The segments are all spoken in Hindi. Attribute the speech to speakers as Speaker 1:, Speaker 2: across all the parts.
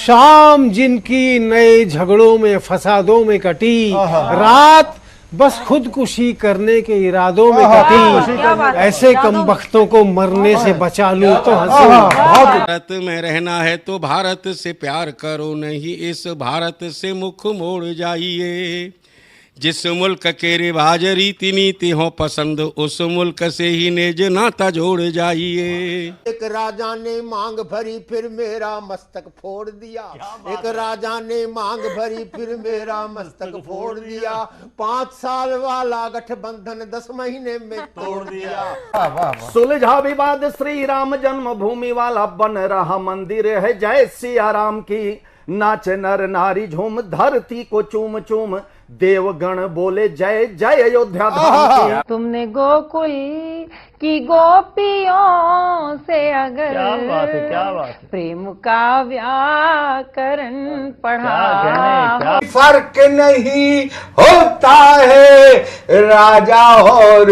Speaker 1: शाम जिनकी नए झगड़ों में फसादों में कटी, रात बस खुदकुशी करने के इरादों में कटी। ऐसे कमबख्तों को मरने से बचा लूं तो हंसूं।
Speaker 2: भारत में रहना है तो भारत से प्यार करो, नहीं इस भारत से मुख मोड़ जाइए। जिस मुल्क के रिवाज रीति नीति हो पसंद, उस मुल्क से ही नेज नाता जोड़ जाइए।
Speaker 3: एक राजा ने मांग भरी फिर मेरा मस्तक फोड़ दिया। एक राजा ने मांग भरी फिर मेरा मस्तक फोड़ दिया। 5 साल वाला गठबंधन 10 महीने में तोड़ दिया।
Speaker 4: सुलझा विवाद श्री राम जन्मभूमि वाला, बन रहा मंदिर है जय सिया राम की। नाच नर नारी झूम धरती को चूम चूम, देवगण बोले जय जय अयोध्या धाम की।
Speaker 5: तुमने गोकुल की गोपियों से अगर
Speaker 6: क्या बात है।
Speaker 5: प्रेम का व्याकरण पढ़ा,
Speaker 3: फर्क नहीं होता है राजा और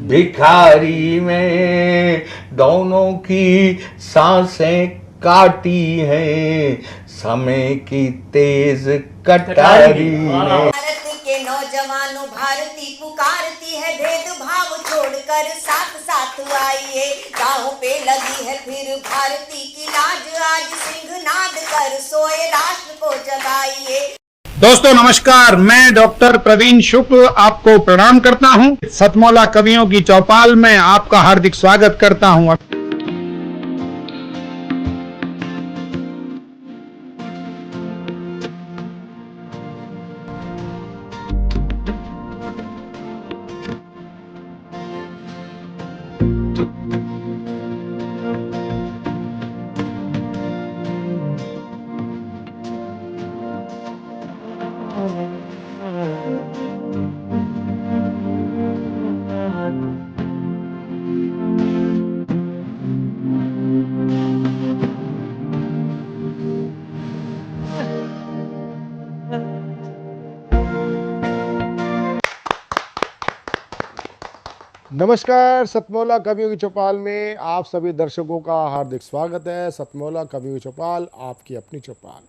Speaker 3: भिखारी में, दोनों की सांसें काटी हैं समय की तेज कटारी ने।
Speaker 7: भारत के नौजवानों भारती पुकारती है, भेदभाव छोड़कर साथ साथ आइए। गाँव पे लगी है फिर भारती की लाज, आज सिंहनाद कर सोए राष्ट्र को जगाइए।
Speaker 6: दोस्तों नमस्कार, मैं डॉक्टर प्रवीण शुक्ल आपको प्रणाम करता हूं। सतमौला कवियों की चौपाल में आपका हार्दिक स्वागत करता हूं।
Speaker 4: नमस्कार, सतमौला कवियों की चौपाल में आप सभी दर्शकों का हार्दिक स्वागत है। सतमौला कवियों की चौपाल आपकी अपनी चौपाल।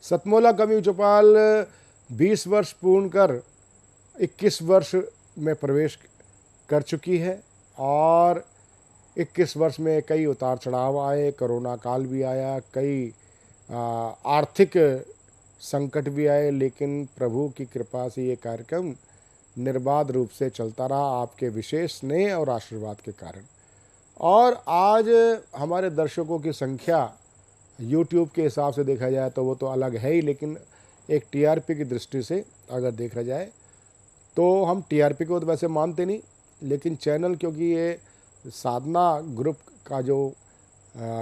Speaker 4: सतमौला कवियों की चौपाल 20 वर्ष पूर्ण कर 21 वर्ष में प्रवेश कर चुकी है और 21 वर्ष में कई उतार चढ़ाव आए, कोरोना काल भी आया, कई आर्थिक संकट भी आए, लेकिन प्रभु की कृपा से ये कार्यक्रम निर्बाध रूप से चलता रहा आपके विशेष स्नेह और आशीर्वाद के कारण। और आज हमारे दर्शकों की संख्या YouTube के हिसाब से देखा जाए तो वो तो अलग है ही, लेकिन एक TRP की दृष्टि से अगर देखा जाए तो हम TRP को तो वैसे मानते नहीं, लेकिन चैनल क्योंकि ये साधना ग्रुप का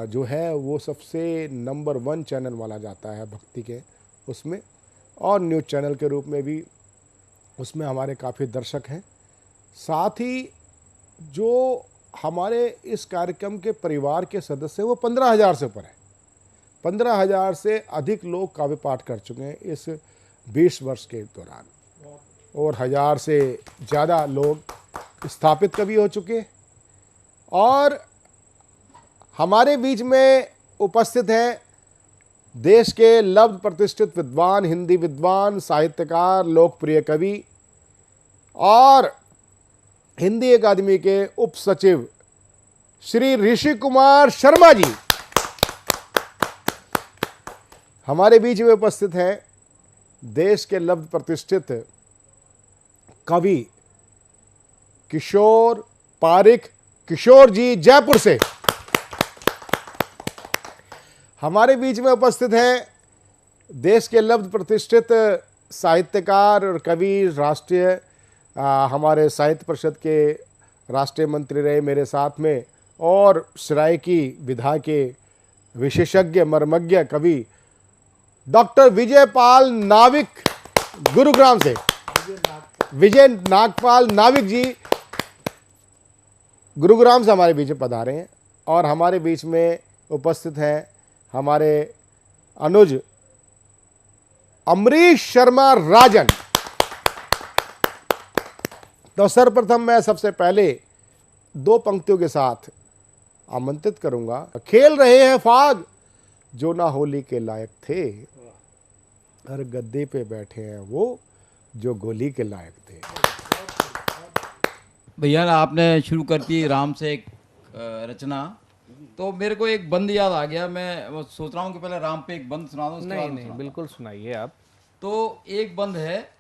Speaker 4: जो है वो सबसे नंबर 1 चैनल माना जाता है भक्ति के उसमें, और न्यूज़ चैनल के रूप में भी उसमें हमारे काफ़ी दर्शक हैं। साथ ही जो हमारे इस कार्यक्रम के परिवार के सदस्य हैं वो 15,000 से ऊपर है। 15,000 से अधिक लोग काव्य पाठ कर चुके हैं इस 20 वर्ष के दौरान, और 1000 से ज़्यादा लोग स्थापित कवि हो चुके हैं। और हमारे बीच में उपस्थित हैं देश के लब्ध प्रतिष्ठित विद्वान, हिंदी विद्वान, साहित्यकार, लोकप्रिय कवि और हिंदी अकादमी के उप सचिव श्री ऋषि कुमार शर्मा जी हमारे बीच में उपस्थित हैं। देश के लब्ध प्रतिष्ठित कवि किशोर पारिक, किशोर जी जयपुर से हमारे बीच में उपस्थित हैं। देश के लब्ध प्रतिष्ठित साहित्यकार और कवि, राष्ट्रीय हमारे साहित्य परिषद के राष्ट्रीय मंत्री रहे मेरे साथ में, और सरायकी विधा के विशेषज्ञ मर्मज्ञ कवि डॉक्टर विजय पाल नाविक, गुरुग्राम से विजय नागपाल नाविक जी गुरुग्राम से हमारे बीच में पधारे हैं। और हमारे बीच में उपस्थित हैं हमारे अनुज अमरीश शर्मा राजन। तो सर्वप्रथम मैं सबसे पहले 2 पंक्तियों के साथ आमंत्रित करूंगा। खेल रहे हैं फाग जो ना होली के लायक थे, हर गद्दे पे बैठे हैं वो जो गोली के लायक थे।
Speaker 8: भैया आपने शुरू कर दी राम से एक रचना, तो मेरे को एक बंद याद आ गया। मैं वो सोच रहा हूँ कि पहले राम पे एक बंद सुना दूँ, उसके बाद
Speaker 9: नहीं
Speaker 8: मैं
Speaker 9: नहीं,
Speaker 8: सुनाता
Speaker 9: बिल्कुल सुनाइए आप।
Speaker 8: हूँ। तो एक बंद है,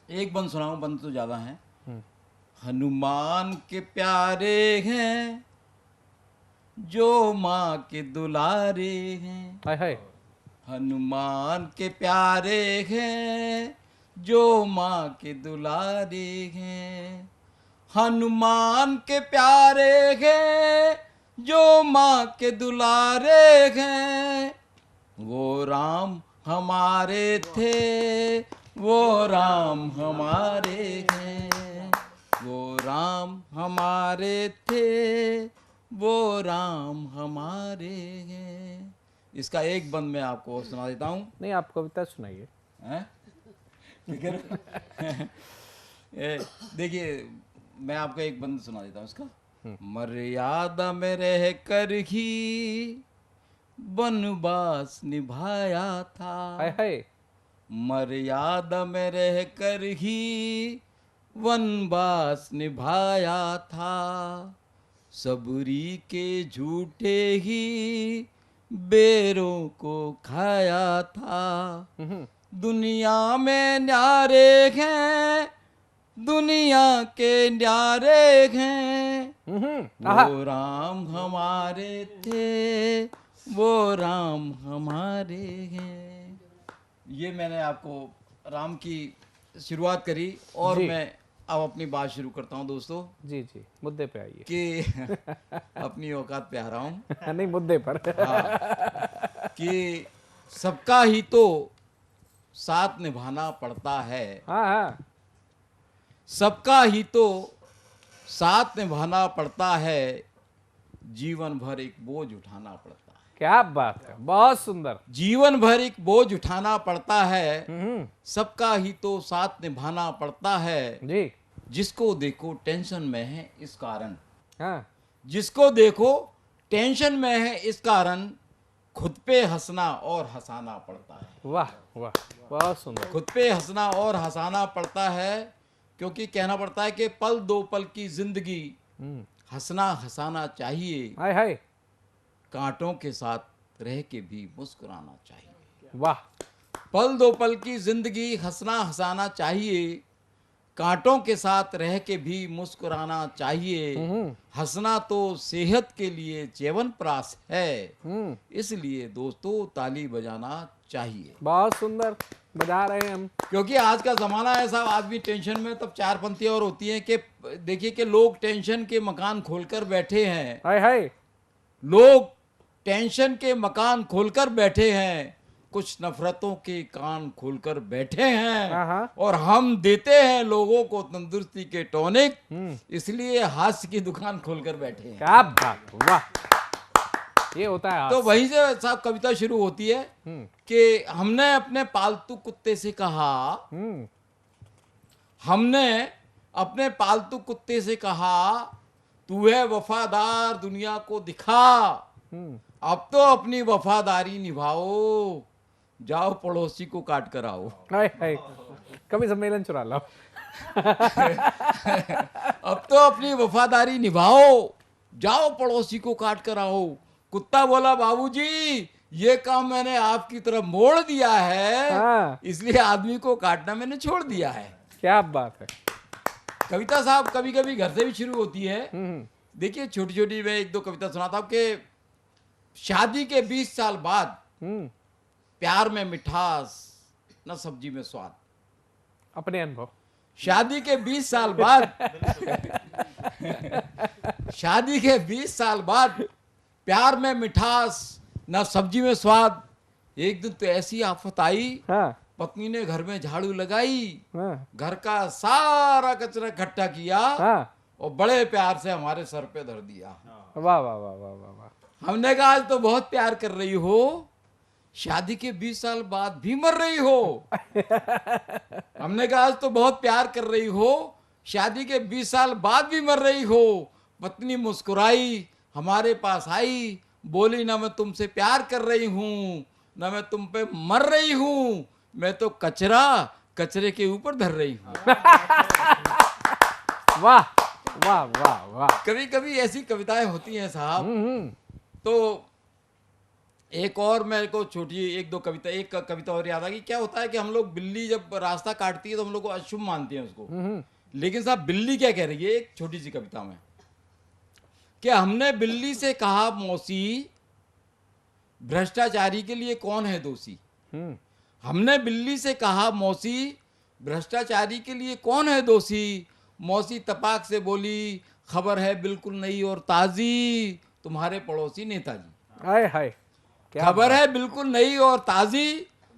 Speaker 8: एक बंद सुनाऊँ, बंद तो ज़्यादा हैं। हनुमान के प्यारे हैं जो माँ के दुलारे हैं,
Speaker 9: हाय हाय।
Speaker 8: हनुमान के प्यारे हैं जो माँ के दुलारे हैं, हनुमान के प्यारे हैं जो माँ के दुलारे हैं, वो राम हमारे थे, वो राम हमारे हैं, वो राम हमारे थे, वो राम हमारे हैं। इसका एक बंद मैं आपको सुना देता हूँ।
Speaker 9: नहीं, आप कविता सुनाइए।
Speaker 8: हैं? देखिए मैं आपको एक बंद सुना देता हूँ इसका। मर्यादा में रह कर ही वनवास निभाया था,
Speaker 9: हाय हाय।
Speaker 8: मर्यादा में रह कर ही वनवास निभाया था, सबरी के झूठे ही बेरों को खाया था, दुनिया में न्यारे हैं, दुनिया के न्यारे हैं, वो राम हमारे थे, वो राम हमारे हैं। ये मैंने आपको राम की शुरुआत करी और
Speaker 9: जी।
Speaker 8: मैं अब अपनी बात शुरू करता हूँ दोस्तों,
Speaker 9: जी जी, मुद्दे पे आइए।
Speaker 8: कि अपनी औकात पे आ रहा हूँ।
Speaker 9: नहीं, मुद्दे पर।
Speaker 8: कि सबका ही तो साथ निभाना पड़ता है,
Speaker 9: हाँ हाँ।
Speaker 8: सबका ही तो साथ निभाना पड़ता है, जीवन भर एक बोझ उठाना पड़ता है,
Speaker 9: क्या बात है, बहुत सुंदर।
Speaker 8: जीवन भर एक बोझ उठाना पड़ता है, सबका ही तो साथ निभाना पड़ता है,
Speaker 9: जी।
Speaker 8: जिसको देखो टेंशन में है इस कारण,
Speaker 9: हाँ।
Speaker 8: जिसको देखो टेंशन में है इस कारण, खुद पे हंसना और हंसाना पड़ता है।
Speaker 9: वाह वाह, बहुत सुंदर।
Speaker 8: खुद पे हंसना और हंसाना पड़ता है, क्योंकि कहना पड़ता है कि पल दो पल की जिंदगी, हंसना हंसाना चाहिए,
Speaker 9: हाय हाय।
Speaker 8: कांटों के साथ रह के भी मुस्कुराना चाहिए।
Speaker 9: वाह।
Speaker 8: पल दो पल की जिंदगी, हंसना हंसाना चाहिए, कांटों के साथ रह के भी मुस्कुराना चाहिए, हंसना तो सेहत के लिए च्यवनप्राश है, इसलिए दोस्तों ताली बजाना चाहिए।
Speaker 9: बहुत सुंदर, बजा रहे हैं हम।
Speaker 8: क्योंकि आज का जमाना ऐसा, आदमी टेंशन में, तब चार पंक्तियां और होती हैं कि देखिए कि लोग टेंशन के मकान खोलकर बैठे हैं,
Speaker 9: हाय हाय।
Speaker 8: लोग टेंशन के मकान खोलकर बैठे हैं, कुछ नफरतों के कान खोलकर बैठे हैं, और हम देते हैं लोगों को तंदुरुस्ती के टॉनिक, इसलिए हास्य की दुकान खोलकर बैठे हैं।
Speaker 9: क्या बात, वाह। ये होता है।
Speaker 8: तो वहीं से साहब कविता शुरू होती है कि हमने अपने पालतू कुत्ते से कहा, हमने अपने पालतू कुत्ते से कहा, तू है वफादार दुनिया को दिखा, अब तो अपनी वफादारी निभाओ, जाओ पड़ोसी को काट कर आओ।
Speaker 9: हाय हाय, कभी सम्मेलन चुरा लो।
Speaker 8: अब तो अपनी वफादारी निभाओ, जाओ पड़ोसी को काट कर आओ। कुत्ता बोला बाबूजी ये काम मैंने आपकी तरफ मोड़ दिया है, इसलिए आदमी को काटना मैंने छोड़ दिया है।
Speaker 9: क्या बात है।
Speaker 8: कविता साहब कभी कभी घर से भी शुरू होती है। देखिए छोटी छोटी मैं एक दो कविता सुनाता हूँ कि शादी के 20 साल बाद प्यार में मिठास न सब्जी में स्वाद।
Speaker 9: अपने अनुभव।
Speaker 8: शादी के 20 साल बाद शादी के 20 साल बाद प्यार में मिठास न सब्जी में स्वाद। एक दिन तो ऐसी आफत आई, पत्नी ने घर में झाड़ू लगाई, घर का सारा कचरा इकट्ठा किया और बड़े प्यार से हमारे सर पे धर दिया।
Speaker 9: वाह वाह वाह वाह वाह।
Speaker 8: हमने कहा आज तो बहुत प्यार कर रही हो, शादी के 20 साल बाद भी मर रही हो। हमने कहा आज तो बहुत प्यार कर रही हो, शादी के 20 साल बाद भी मर रही हो। पत्नी मुस्कुराई, हमारे पास आई बोली ना मैं तुमसे प्यार कर रही हूँ, ना मैं तुम पे मर रही हूँ, मैं तो कचरा कचरे के ऊपर धर रही हूँ।
Speaker 9: वाह वाह वाह वाह।
Speaker 8: कभी कभी ऐसी कविताएं होती हैं साहब। तो एक और मेरे को छोटी एक कविता और याद आ गई। क्या होता है कि हम लोग, बिल्ली जब रास्ता काटती है तो हम लोग को अशुभ मानते हैं उसको, लेकिन साहब बिल्ली क्या कह रही है एक छोटी सी कविता में, कि हमने बिल्ली से कहा मौसी भ्रष्टाचारी के लिए कौन है दोषी। हमने बिल्ली से कहा मौसी भ्रष्टाचारी के लिए कौन है दोषी। मौसी तपाक से बोली खबर है बिल्कुल नई और ताजी, तुम्हारे पड़ोसी नेताजी।
Speaker 9: हाय हाय,
Speaker 8: खबर है बिल्कुल नई और ताजी,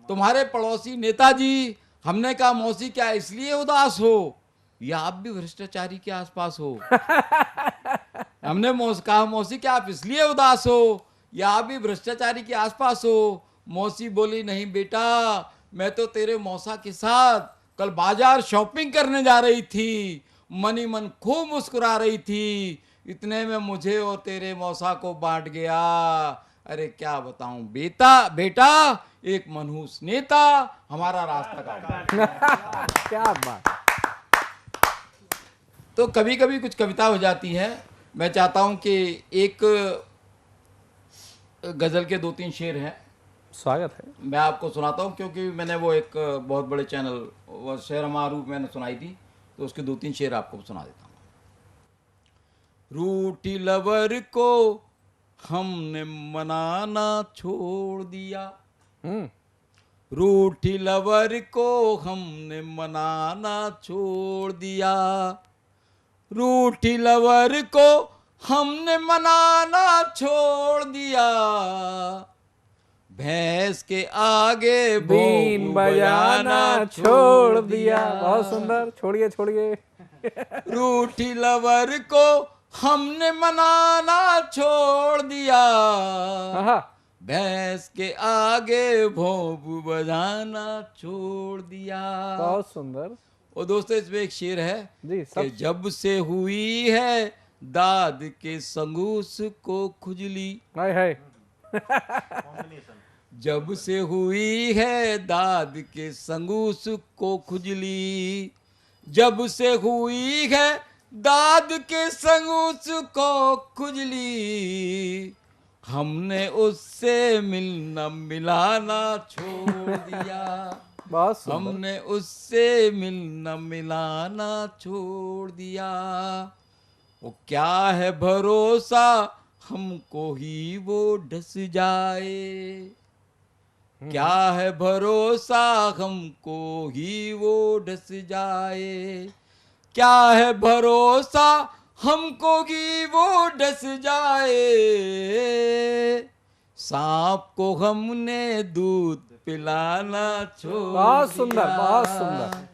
Speaker 8: तुम्हारे पड़ोसी नेताजी। हमने कहा मौसी क्या इसलिए उदास हो, या आप भी भ्रष्टाचारी के आसपास हो। हमने कहा मौसी क्या आप इसलिए उदास हो, या आप भी भ्रष्टाचारी के आसपास हो। मौसी बोली नहीं बेटा, मैं तो तेरे मौसा के साथ कल बाजार शॉपिंग करने जा रही थी, मनी मन खूब मुस्कुरा रही थी, इतने में मुझे और तेरे मौसा को बांट गया। अरे क्या बताऊं बेटा एक मनहूस नेता हमारा रास्ता काट।
Speaker 9: क्या बात।
Speaker 8: तो कभी कभी कुछ कविता हो जाती है। मैं चाहता हूं कि एक गजल के 2-3 शेर हैं,
Speaker 9: स्वागत है।
Speaker 8: मैं आपको सुनाता हूं, क्योंकि मैंने वो एक बहुत बड़े चैनल वो शेर मारूफ मैंने सुनाई थी, तो उसके 2-3 शेर आपको सुना देता हूं। रूठी लवर को हमने मनाना छोड़ दिया, रूठी लवर को हमने मनाना छोड़ दिया, रूठी लवर को हमने मनाना छोड़ दिया, भैंस के आगे
Speaker 9: बीन बजाना छोड़ दिया। बहुत सुंदर, छोड़िए छोड़िए।
Speaker 8: रूठी लवर को हमने मनाना छोड़ दिया, भैंस के आगे भोंपू बजाना छोड़ दिया।
Speaker 9: बहुत सुंदर।
Speaker 8: और दोस्तों इसमें एक शेर है
Speaker 9: जी,
Speaker 8: कि जब से हुई है दाद के संगूस को खुजली।
Speaker 9: हाय हाय।
Speaker 8: जब से हुई है दाद के संगूस को खुजली, जब से हुई है दाद के संगूस को खुजली, हमने उससे मिलना मिलाना छोड़ दिया।
Speaker 9: बहुत सुंदर।
Speaker 8: हमने उससे मिलना मिलाना छोड़ दिया। वो क्या है भरोसा हमको ही वो ढस जाए, क्या है भरोसा हमको ही वो ढस जाए, क्या है भरोसा हमको ही वो ढस जाए। सांप को हमने दूध पिलाना छोड़ दिया।
Speaker 9: बहुत सुंदर, बहुत सुंदर।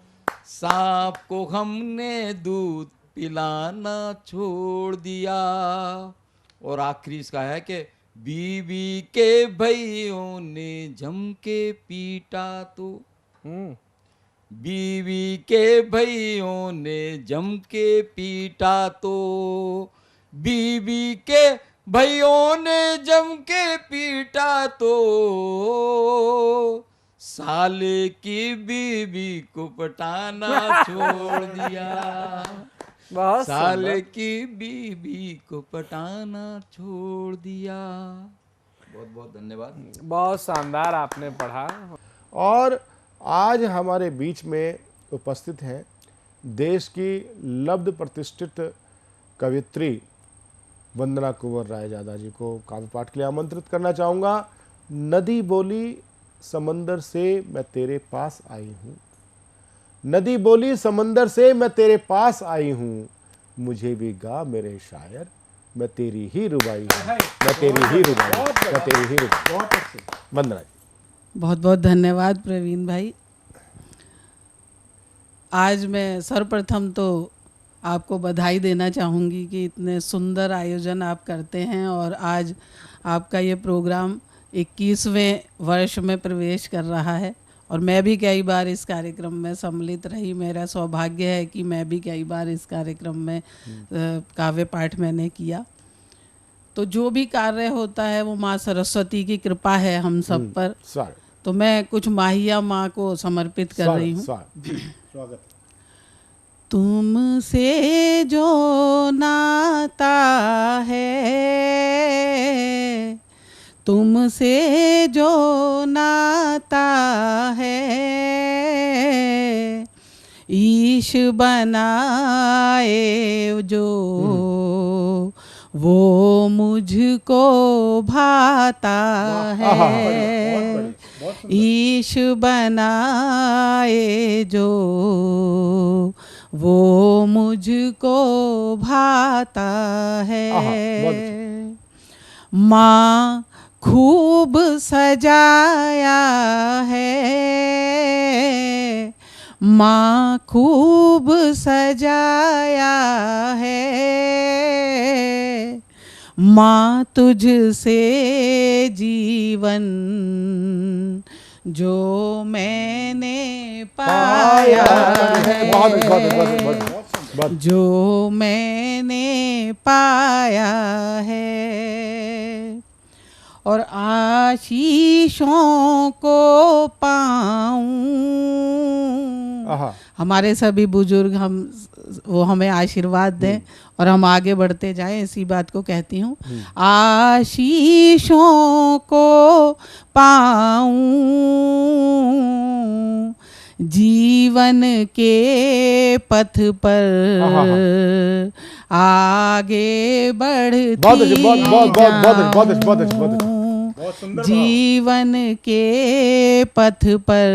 Speaker 8: सांप को हमने दूध पिलाना छोड़ दिया। और आखिरी इसका है कि बीवी के भैयों ने जम के पीटा तो, बीवी के भैयों ने जम के पीटा तो, बीवी के भैयों ने जम के पीटा तो, साले की बीवी को पटाना छोड़ दिया।
Speaker 9: बहुत
Speaker 8: साले की बीवी को पटाना छोड़ दिया। बहुत बहुत धन्यवाद।
Speaker 9: बहुत शानदार आपने पढ़ा।
Speaker 4: और आज हमारे बीच में उपस्थित हैं देश की लब्ध प्रतिष्ठित कवियत्री वंदना कुंवर रायजादा जी को काव्य पाठ के लिए आमंत्रित करना चाहूँगा। नदी बोली समंदर से मैं तेरे पास आई हूँ, नदी बोली समंदर से मैं तेरे पास आई हूँ, मुझे भी गा मेरे शायर मैं तेरी ही रुबाई हूँ, मैं तेरी ही रुबाई, मैं तेरी ही रुबाई। वंदना जी।
Speaker 10: बहुत बहुत धन्यवाद प्रवीण भाई। आज मैं सर्वप्रथम तो आपको बधाई देना चाहूँगी कि इतने सुंदर आयोजन आप करते हैं और आज आपका ये प्रोग्राम 21वें वर्ष में प्रवेश कर रहा है और मैं भी कई बार इस कार्यक्रम में सम्मिलित रही। मेरा सौभाग्य है कि मैं भी कई बार इस कार्यक्रम में काव्य पाठ मैंने किया। तो जो भी कार्य होता है वो माँ सरस्वती की कृपा है हम सब पर। तो मैं कुछ माहिया माँ को समर्पित कर रही हूँ।
Speaker 4: स्वागत।
Speaker 10: तुमसे जो नाता है, तुमसे जो नाता है, ईश बनाए जो वो मुझको भाता है। ईश बनाए जो वो मुझको भाता है। माँ खूब सजाया है, माँ खूब सजाया है, माँ तुझसे जीवन जो मैंने पाया है, जो मैंने पाया है। और आशीषों को पाऊं, हमारे सभी बुजुर्ग वो हमें आशीर्वाद दें और हम आगे बढ़ते जाएं, इसी बात को कहती हूँ। आशीषों को पाऊं, जीवन के पथ पर आगे बढ़ती जाऊं, जीवन के पथ पर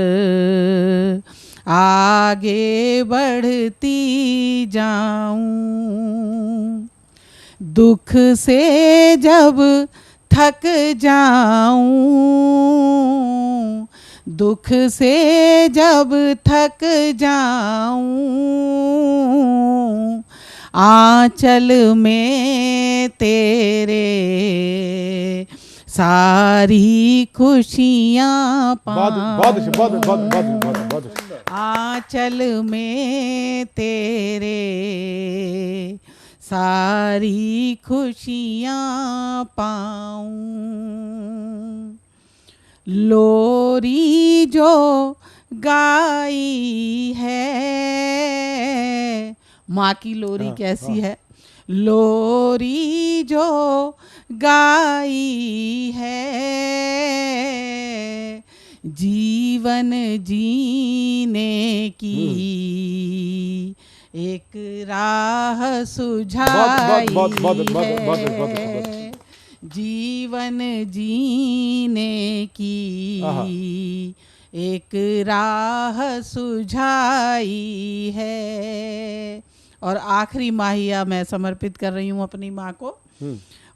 Speaker 10: आगे बढ़ती जाऊं। दुख से जब थक जाऊं, दुख से जब थक जाऊं, आंचल में तेरे सारी खुशियाँ पाऊं, आंचल में तेरे सारी खुशियाँ पाऊं। लोरी जो गाई है, माँ की लोरी कैसी है, लोरी जो गाई है, जीवन जीने की एक राह सुझाई है, जीवन जीने की एक राह सुझाई है। और आखिरी माहिया मैं समर्पित कर रही हूँ अपनी माँ को।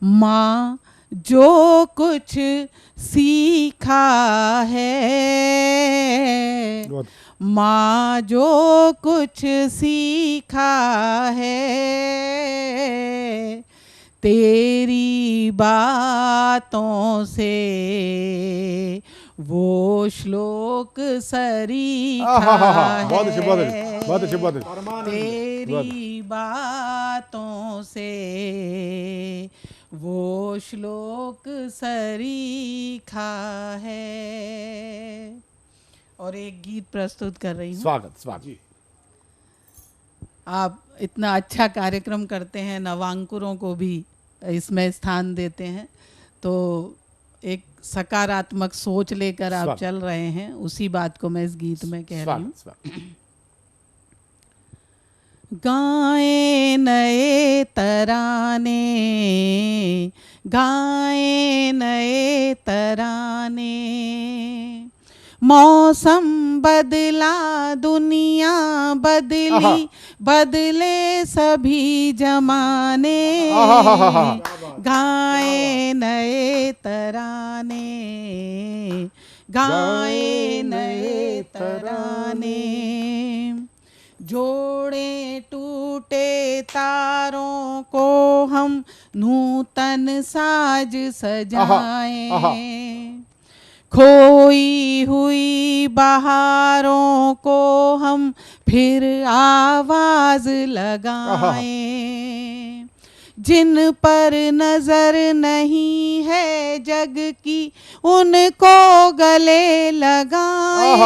Speaker 10: माँ जो कुछ सीखा है, माँ जो कुछ सीखा है, तेरी बातों से वो श्लोक सरीखा है, तेरी बातों से वो श्लोक सरीखा है। और एक गीत प्रस्तुत कर रही हूँ।
Speaker 4: स्वागत।
Speaker 10: आप इतना अच्छा कार्यक्रम करते हैं, नवांकुरों को भी इसमें स्थान देते हैं, तो एक सकारात्मक सोच लेकर आप चल रहे हैं, उसी बात को मैं इस गीत में कह रही हूँ। गाएं नए तराने, गाएं नए तराने, मौसम बदला दुनिया बदली, बदले सभी जमाने, गाएं नए तराने, गाएं नए तराने, जोड़े टूटे तारों को हम नूतन साज सजाएं, खोई हुई बहारों को हम फिर आवाज लगाएं, जिन पर नजर नहीं है जग की उनको गले लगाएं,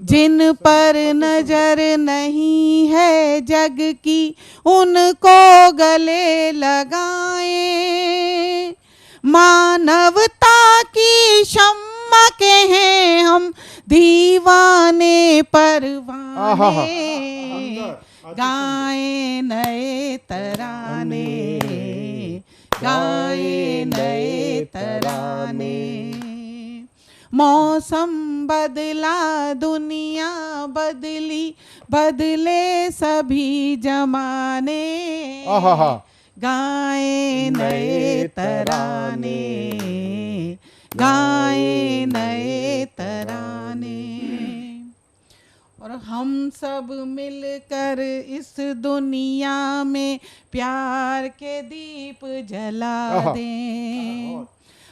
Speaker 10: जिन पर नजर नहीं है जग की उनको गले लगाएं। मानवता की शम्मा के हैं हम दीवाने परवाने, गाए नए तराने, गाए नए तराने। मौसम बदला दुनिया बदली, बदले सभी जमाने, गाए नए तराने, गाए नए तराने। और हम सब मिलकर इस दुनिया में प्यार के दीप जला दें,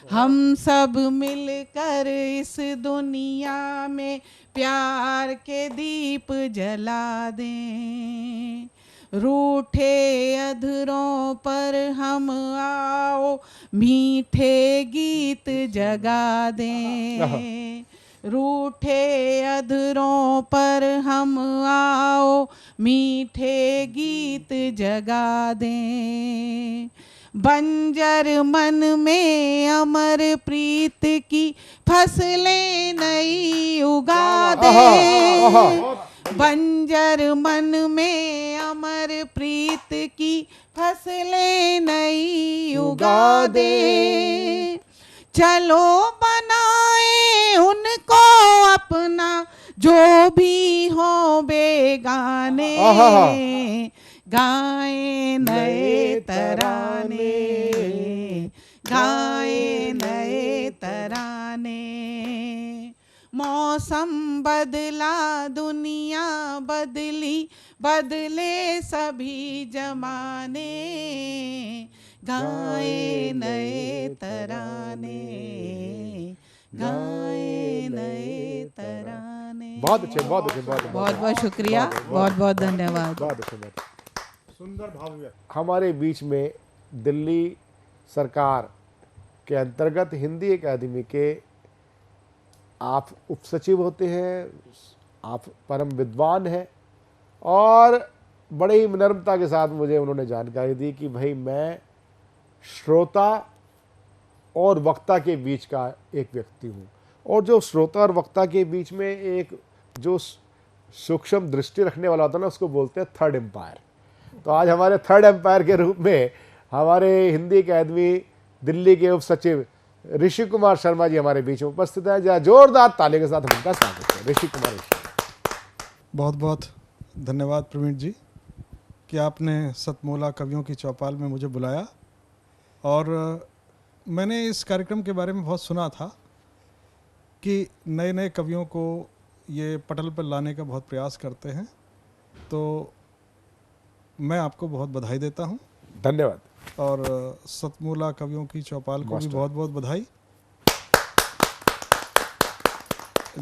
Speaker 10: हम सब मिलकर इस दुनिया में प्यार के दीप जला दें। रूठे अधरों पर हम आओ मीठे गीत जगा दें, रूठे अधरों पर हम आओ मीठे गीत जगा दें। बंजर मन में अमर प्रीत की फसलें नई उगा दें, बंजर मन में अमर प्रीत की फसलें नई उगा दे। चलो बनाए उनको अपना जो भी हो बेगाने, गाए नए तराने, गाए नए तराने। मौसम बदला दुनिया बदली, बदले सभी जमाने, गाए नए तराने, गाए नए तराने।
Speaker 4: बहुत अच्छे, बहुत अच्छे, बहुत
Speaker 10: बहुत बहुत शुक्रिया, बहुत बहुत धन्यवाद।
Speaker 4: बहुत अच्छे, बहुत सुंदर भाव व्यक्त। हमारे बीच में दिल्ली सरकार के अंतर्गत हिंदी अकादमी के आप उपसचिव होते हैं, आप परम विद्वान हैं, और बड़े ही विनम्रता के साथ मुझे उन्होंने जानकारी दी कि भाई मैं श्रोता और वक्ता के बीच का एक व्यक्ति हूँ, और जो श्रोता और वक्ता के बीच में एक जो सूक्ष्म दृष्टि रखने वाला होता है ना, उसको बोलते हैं थर्ड एम्पायर। तो आज हमारे थर्ड एम्पायर के रूप में हमारे हिंदी अकादमी दिल्ली के उप सचिव ऋषि कुमार शर्मा जी हमारे बीच में उपस्थित है। जरा जोरदार ताली के साथ हम उनका स्वागत करें। ऋषि कुमार,
Speaker 11: बहुत बहुत धन्यवाद प्रवीण जी कि आपने सतमोला कवियों की चौपाल में मुझे बुलाया, और मैंने इस कार्यक्रम के बारे में बहुत सुना था कि नए नए कवियों को ये पटल पर लाने का बहुत प्रयास करते हैं, तो मैं आपको बहुत बधाई देता हूँ।
Speaker 4: धन्यवाद।
Speaker 11: और सतमोला कवियों की चौपाल को भी बहुत बहुत बधाई।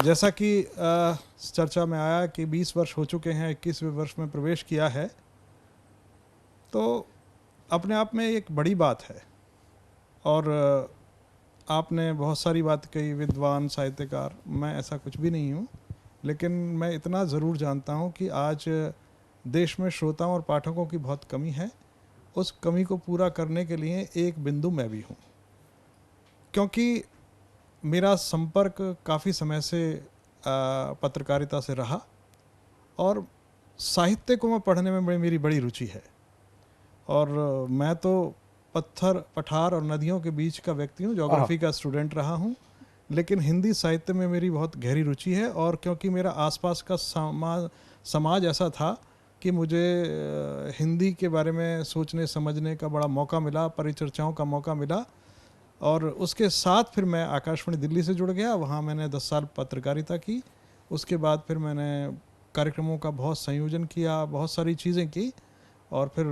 Speaker 11: जैसा कि चर्चा में आया कि 20 वर्ष हो चुके हैं, 21वें वर्ष में प्रवेश किया है, तो अपने आप में एक बड़ी बात है। और आपने बहुत सारी बात कही, विद्वान, साहित्यकार, मैं ऐसा कुछ भी नहीं हूँ, लेकिन मैं इतना ज़रूर जानता हूँ कि आज देश में श्रोताओं और पाठकों की बहुत कमी है। उस कमी को पूरा करने के लिए एक बिंदु मैं भी हूँ, क्योंकि मेरा संपर्क काफ़ी समय से पत्रकारिता से रहा, और साहित्य को मैं पढ़ने में मेरी बड़ी रुचि है। और मैं तो पत्थर, पठार और नदियों के बीच का व्यक्ति हूँ, ज्योग्राफी का स्टूडेंट रहा हूँ, लेकिन हिंदी साहित्य में मेरी बहुत गहरी रुचि है। और क्योंकि मेरा आसपास का समाज ऐसा था कि मुझे हिंदी के बारे में सोचने समझने का बड़ा मौका मिला, परिचर्चाओं का मौका मिला, और उसके साथ फिर मैं आकाशवाणी दिल्ली से जुड़ गया। वहाँ मैंने 10 साल पत्रकारिता की। उसके बाद फिर मैंने कार्यक्रमों का बहुत संयोजन किया, बहुत सारी चीज़ें की, और फिर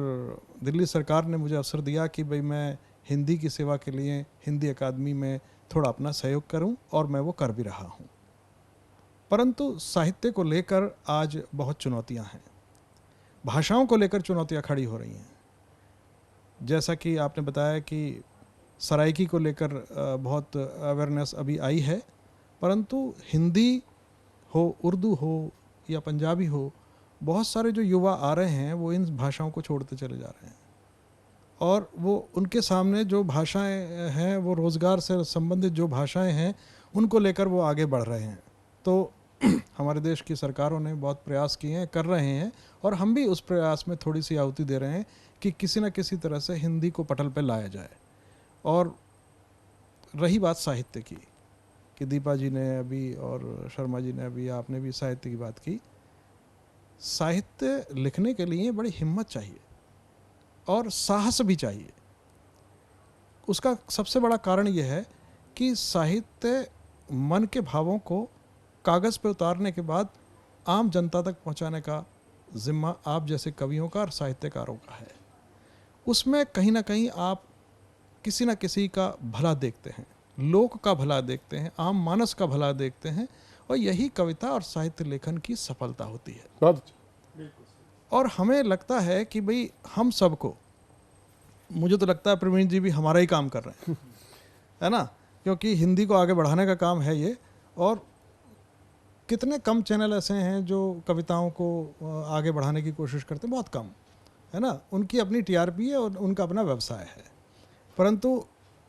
Speaker 11: दिल्ली सरकार ने मुझे अवसर दिया कि भाई मैं हिंदी की सेवा के लिए हिंदी अकादमी में थोड़ा अपना सहयोग करूं, और मैं वो कर भी रहा हूं। परंतु साहित्य को लेकर आज बहुत चुनौतियां हैं, भाषाओं को लेकर चुनौतियां खड़ी हो रही हैं। जैसा कि आपने बताया कि सराइकी को लेकर बहुत अवेयरनेस अभी आई है, परंतु हिंदी हो, उर्दू हो या पंजाबी हो, बहुत सारे जो युवा आ रहे हैं वो इन भाषाओं को छोड़ते चले जा रहे हैं, और वो उनके सामने जो भाषाएं हैं, वो रोज़गार से संबंधित जो भाषाएं हैं, उनको लेकर वो आगे बढ़ रहे हैं। तो हमारे देश की सरकारों ने बहुत प्रयास किए हैं, कर रहे हैं, और हम भी उस प्रयास में थोड़ी सी आहुति दे रहे हैं कि किसी न किसी तरह से हिंदी को पटल पर लाया जाए। और रही बात साहित्य की, कि दीपा जी ने अभी और शर्मा जी ने अभी, आपने भी साहित्य की बात की। साहित्य लिखने के लिए बड़ी हिम्मत चाहिए और साहस भी चाहिए। उसका सबसे बड़ा कारण यह है कि साहित्य मन के भावों को कागज़ पर उतारने के बाद आम जनता तक पहुंचाने का जिम्मा आप जैसे कवियों का और साहित्यकारों का है। उसमें कहीं ना कहीं आप किसी न किसी का भला देखते हैं, लोक का भला देखते हैं, आम मानस का भला देखते हैं, और यही कविता और साहित्य लेखन की सफलता होती है। और हमें लगता है कि भाई हम सबको, मुझे तो लगता है प्रवीण जी भी हमारा ही काम कर रहे हैं, है ना, क्योंकि हिंदी को आगे बढ़ाने का काम है ये। और कितने कम चैनल ऐसे हैं जो कविताओं को आगे बढ़ाने की कोशिश करते हैं, बहुत कम, है ना। उनकी अपनी टीआरपी है और उनका अपना व्यवसाय है, परंतु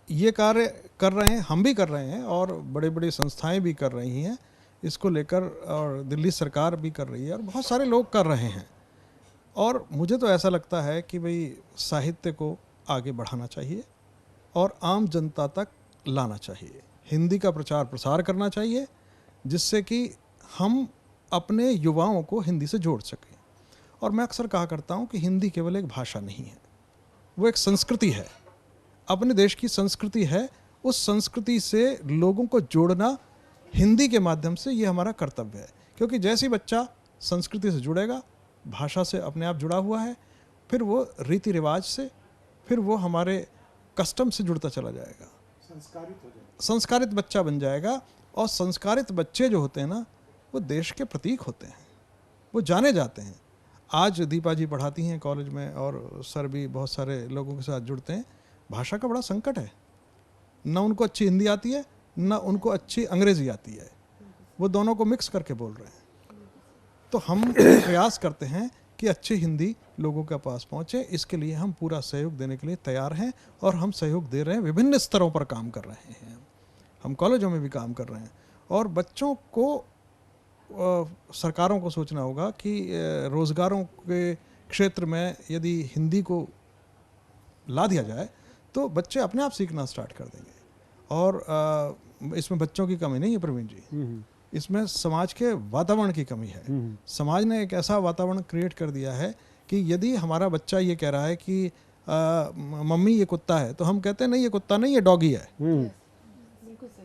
Speaker 11: ये कार्य कर रहे हैं, हम भी कर रहे हैं, और बड़े बड़ी संस्थाएं भी कर रही हैं इसको लेकर, और दिल्ली सरकार भी कर रही है, और बहुत सारे लोग कर रहे हैं। और मुझे तो ऐसा लगता है कि भाई साहित्य को आगे बढ़ाना चाहिए और आम जनता तक लाना चाहिए, हिंदी का प्रचार प्रसार करना चाहिए, जिससे कि हम अपने युवाओं को हिंदी से जोड़ सकें। और मैं अक्सर कहा करता हूँ कि हिंदी केवल एक भाषा नहीं है, वो एक संस्कृति है, अपने देश की संस्कृति है। उस संस्कृति से लोगों को जोड़ना हिंदी के माध्यम से ये हमारा कर्तव्य है, क्योंकि जैसे ही बच्चा संस्कृति से जुड़ेगा, भाषा से अपने आप जुड़ा हुआ है, फिर वो रीति रिवाज से, फिर वो हमारे कस्टम से जुड़ता चला जाएगा, संस्कारित हो जाएगा, संस्कारित बच्चा बन जाएगा। और संस्कारित बच्चे जो होते हैं ना, वो देश के प्रतीक होते हैं, वो जाने जाते हैं। आज दीपा जी पढ़ाती हैं कॉलेज में, और सर भी बहुत सारे लोगों के साथ जुड़ते हैं। भाषा का बड़ा संकट है, ना उनको अच्छी हिंदी आती है, ना उनको अच्छी अंग्रेजी आती है, वो दोनों को मिक्स करके बोल रहे हैं। तो हम प्रयास करते हैं कि अच्छी हिंदी लोगों के पास पहुंचे, इसके लिए हम पूरा सहयोग देने के लिए तैयार हैं, और हम सहयोग दे रहे हैं, विभिन्न स्तरों पर काम कर रहे हैं, हम कॉलेजों में भी काम कर रहे हैं। और बच्चों को, सरकारों को सोचना होगा कि रोज़गारों के क्षेत्र में यदि हिंदी को ला दिया जाए तो बच्चे अपने आप सीखना स्टार्ट कर देंगे। और इसमें बच्चों की कमी नहीं है प्रवीण जी, इसमें समाज के वातावरण की कमी है। समाज ने एक ऐसा वातावरण क्रिएट कर दिया है कि यदि हमारा बच्चा ये कह रहा है कि मम्मी ये कुत्ता है, तो हम कहते हैं नहीं ये कुत्ता नहीं, ये डॉगी है।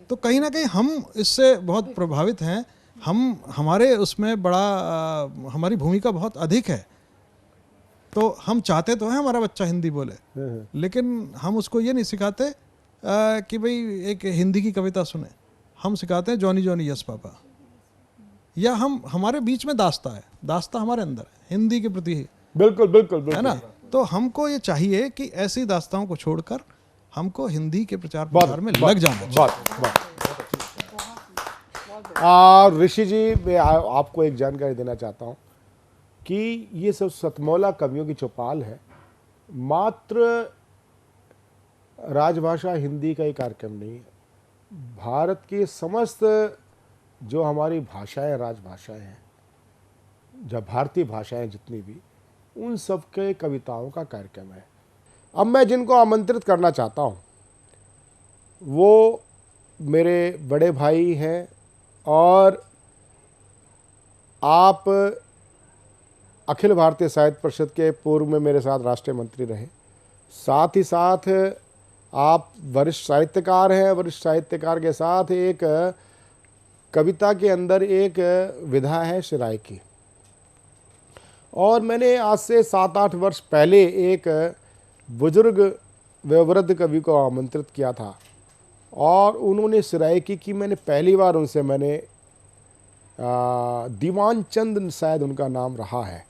Speaker 11: तो कहीं ना कहीं हम इससे बहुत प्रभावित हैं, हमारे उसमें बड़ा हमारी भूमिका बहुत अधिक है। तो हम चाहते तो हैं हमारा बच्चा हिंदी बोले, लेकिन हम उसको ये नहीं सिखाते कि भाई एक हिंदी की कविता सुने। हम सिखाते हैं जॉनी जॉनी यस पापा, या हमारे बीच में दास्ता है, दास्ता हमारे अंदर है हिंदी के प्रति।
Speaker 4: बिल्कुल बिल्कुल बिल्कुल,
Speaker 11: है ना। तो हमको ये चाहिए कि ऐसी दास्ताओं को छोड़कर हमको हिंदी के प्रचार प्रसार में लग जाना चाहिए।
Speaker 4: ऋषि जी, मैं आपको एक जानकारी देना चाहता हूँ कि ये सब सतमौला कवियों की चौपाल है, मात्र राजभाषा हिंदी का ही कार्यक्रम नहीं है। भारत की समस्त जो हमारी भाषाएं, राजभाषाएं हैं, जब भारतीय भाषाएं जितनी भी, उन सब के कविताओं का कार्यक्रम है। अब मैं जिनको आमंत्रित करना चाहता हूँ वो मेरे बड़े भाई हैं, और आप अखिल भारतीय साहित्य परिषद के पूर्व में मेरे साथ राष्ट्रीय मंत्री रहे, साथ ही साथ आप वरिष्ठ साहित्यकार हैं। वरिष्ठ साहित्यकार के साथ एक कविता के अंदर एक विधा है सराइकी। और मैंने आज से 7-8 वर्ष पहले एक बुजुर्ग वयोवृद्ध कवि को आमंत्रित किया था, और उन्होंने सराइकी की। मैंने पहली बार उनसे दीवान चंद शायद उनका नाम रहा है,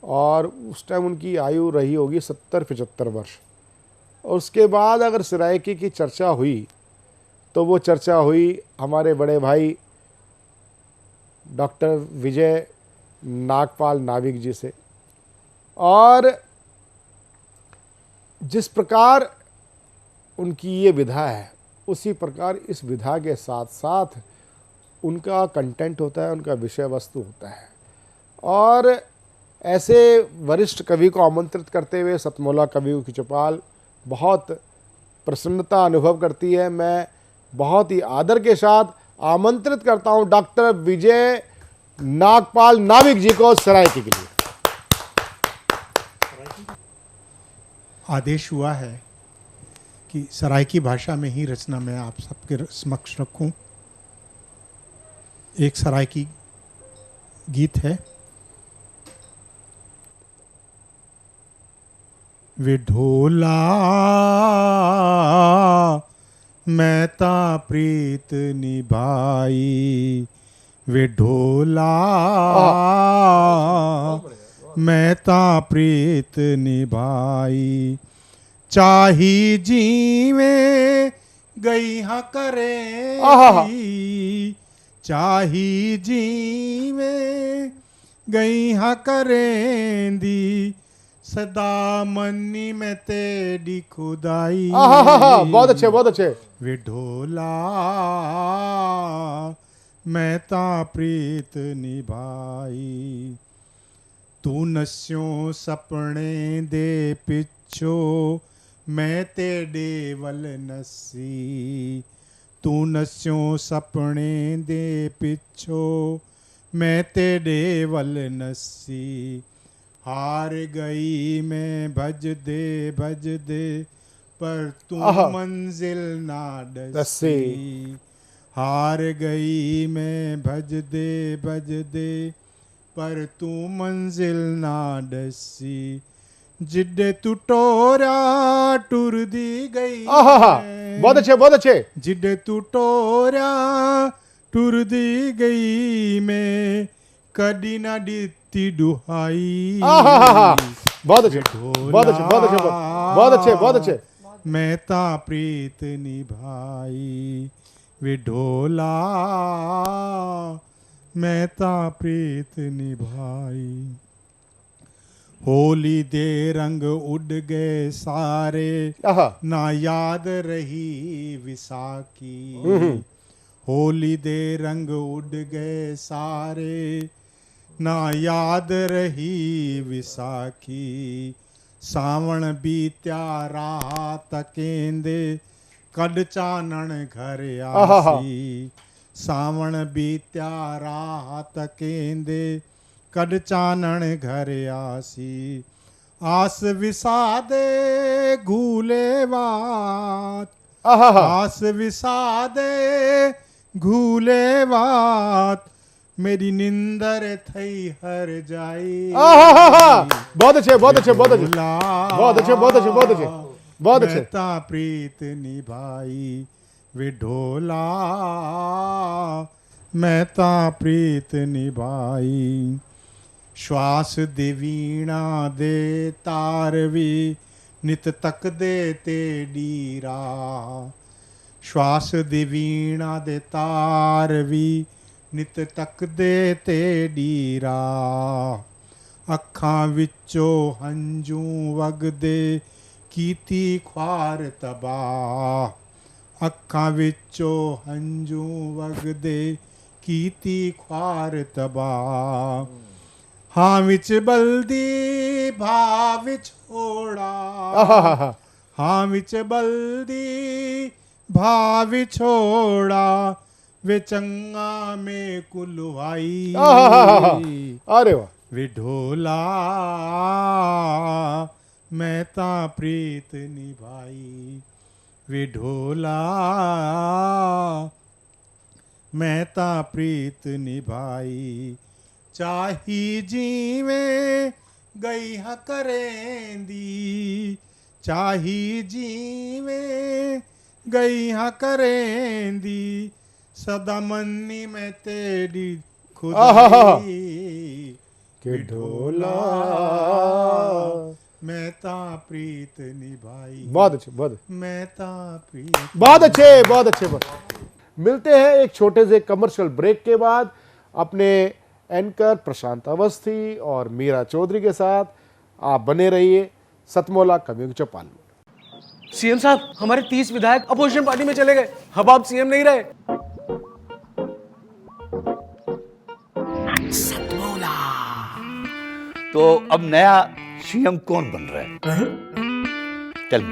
Speaker 4: और उस टाइम उनकी आयु रही होगी 70-75 वर्ष। और उसके बाद अगर सरायकी की चर्चा हुई तो वो चर्चा हुई हमारे बड़े भाई डॉक्टर विजय नागपाल नाविक जी से। और जिस प्रकार उनकी ये विधा है उसी प्रकार इस विधा के साथ साथ उनका कंटेंट होता है, उनका विषय वस्तु होता है। और ऐसे वरिष्ठ कवि को आमंत्रित करते हुए सतमोला कवियों की चौपाल बहुत प्रसन्नता अनुभव करती है। मैं बहुत ही आदर के साथ आमंत्रित करता हूं डॉक्टर विजय नागपाल नाविक जी को सरायकी के लिए।
Speaker 12: आदेश हुआ है कि सरायकी भाषा में ही रचना मैं आप सबके समक्ष रखूं। एक सरायकी गीत है। वे ढोला मैं ता प्रीत निभाई, वे ढोला मैं ता प्रीत निभाई, चाही जीवे गई हाँ करे, चाही जीवे गई हाँ करेंदी, सदा मन्नी में तेरी खुदाई।
Speaker 4: बहुत अच्छे, बहुत अच्छे।
Speaker 12: वे ढोला मैं ता प्रीत निभाई, तू नस्यों सपने दे पिछो मैं तेरे वल नसी, तू नस्यों सपने दे पिछो मैं तेरे वल नसी, हार गई मैं भज दे पर तू मंजिल ना डसी, हार गई मैं भज दे पर तू मंजिल ना डसी, जिड्डे तू टोरा टुर दी गई।
Speaker 4: बहुत अच्छे, बहुत अच्छे।
Speaker 12: जिड्डे तू टोरा टुर दी गई मैं कदी ना दिती दुहाई।
Speaker 4: बहुत अच्छे, बहुत अच्छे, बहुत अच्छे, बहुत अच्छे, बहुत अच्छे।
Speaker 12: मैं ता प्रीत निभाई, वे ढोला मैं ता प्रीत निभाई, होली दे रंग उड़ गए सारे ना याद रही विसाखी, होली दे रंग उड़ गए सारे ना याद रही विसाखी, सावण बीत्या रात केंदे कड चानण घर आसी, सावण बीत्या रात केंदे कड चानण घर आसी, आस विसादे घूले वात, आस विसादे घूले वात, मेरी निंदर थई हर जाई।
Speaker 4: बहुत अच्छे, बहुत अच्छे, बहुत अच्छे, बहुत अच्छे, बहुत अच्छे, बहुत अच्छे, बहुत अच्छे।
Speaker 12: मैं ता प्रीत निभाई, वे ढोला मैं ता प्रीत निभाई, श्वास दे वीणा दे तारवी नित तक दे तेरी राह, श्वास दे वीणा दे तारवी नित तक दे तेरी राह, अखां विचों हंजू वगदे कीती ख्वार तबाह, अखां विचों हंजू वगदे कीती ख्वार तबाह, हाँ विच बल्दी भा विछोड़ा, हाँ विच बल्दी भा विछोड़ा, वे चंगा में कुलवाई।
Speaker 4: अरे वाह।
Speaker 12: वे ढोला मैं ता प्रीत निभाई, वे ढोला मैं ता प्रीत निभाई, चाही जीवे गई हाँ करेंदी, चाही जीवे गई हाँ करेंदी, सदा मन्नी में तेरी खुदाई,
Speaker 4: के ढोला
Speaker 12: मैं ता प्रीत निभाई।
Speaker 4: बहुत अच्छे, बहुत
Speaker 12: मैं ता प्रीत।
Speaker 4: बहुत अच्छे, बहुत अच्छे, बहुत। मिलते हैं एक छोटे से कमर्शियल ब्रेक के बाद अपने एंकर प्रशांत अवस्थी और मीरा चौधरी के साथ। आप बने रहिए सतमोला कवियों की चौपाल में।
Speaker 9: सीएम साहब, हमारे 30 विधायक अपोजिशन पार्टी में चले गए, अब आप सीएम नहीं रहे।
Speaker 13: सतमोला। तो अब नया सीएम कौन बन रहा है? चल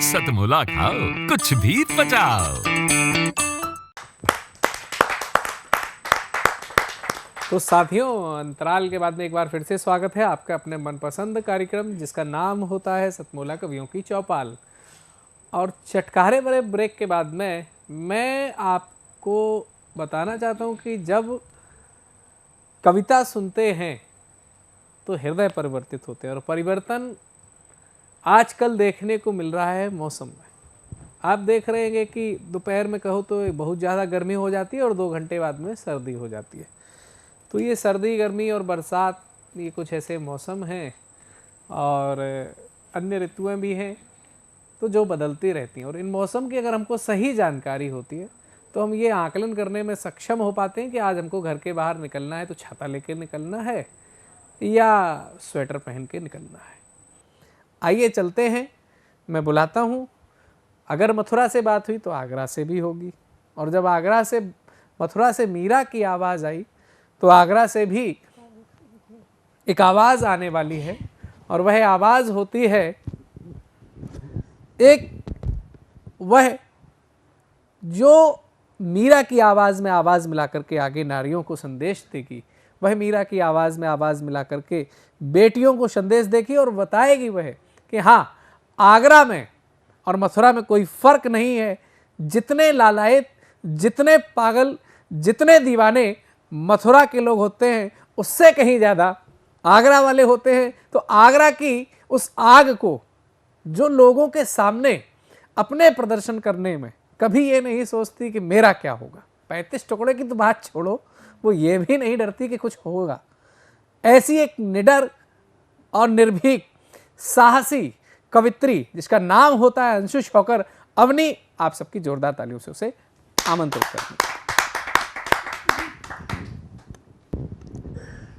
Speaker 14: सतमोला खाओ, कुछ भी बचाओ।
Speaker 9: तो साथियों, अंतराल के बाद में एक बार फिर से स्वागत है आपका अपने मनपसंद कार्यक्रम जिसका नाम होता है सतमोला कवियों की चौपाल। और चटकारे भरे ब्रेक के बाद में मैं आपको बताना चाहता हूँ कि जब कविता सुनते हैं तो हृदय परिवर्तित होते हैं, और परिवर्तन आजकल देखने को मिल रहा है मौसम में। आप देख रहे हैं कि दोपहर में कहो तो बहुत ज़्यादा गर्मी हो जाती है और 2 घंटे बाद में सर्दी हो जाती है। तो ये सर्दी, गर्मी और बरसात, ये कुछ ऐसे मौसम हैं और अन्य ऋतुएं भी हैं तो जो बदलती रहती हैं। और इन मौसम की अगर हमको सही जानकारी होती है तो हम ये आकलन करने में सक्षम हो पाते हैं कि आज हमको घर के बाहर निकलना है तो छाता लेके निकलना है या स्वेटर पहन के निकलना है। आइए चलते हैं, मैं बुलाता हूँ। अगर मथुरा से बात हुई तो आगरा से भी होगी, और जब आगरा से मथुरा से मीरा की आवाज़ आई तो आगरा से भी एक आवाज़ आने वाली है, और वह आवाज़ होती है एक वह जो मीरा की आवाज़ में आवाज़ मिला करके आगे नारियों को संदेश देगी, वह मीरा की आवाज़ में आवाज़ मिला करके बेटियों को संदेश देगी और बताएगी वह कि हाँ, आगरा में और मथुरा में कोई फ़र्क नहीं है। जितने लालायत, जितने पागल, जितने दीवाने मथुरा के लोग होते हैं उससे कहीं ज़्यादा आगरा वाले होते हैं। तो आगरा की उस आग को जो लोगों के सामने अपने प्रदर्शन करने में कभी ये नहीं सोचती कि मेरा क्या होगा, 35 टुकड़े की तो बात छोड़ो, वो ये भी नहीं डरती कि कुछ होगा, ऐसी एक निडर और निर्भीक साहसी कवित्री जिसका नाम होता है अंशु शौकर अवनी, आप सबकी जोरदार तालियों से उसे आमंत्रित करते हैं।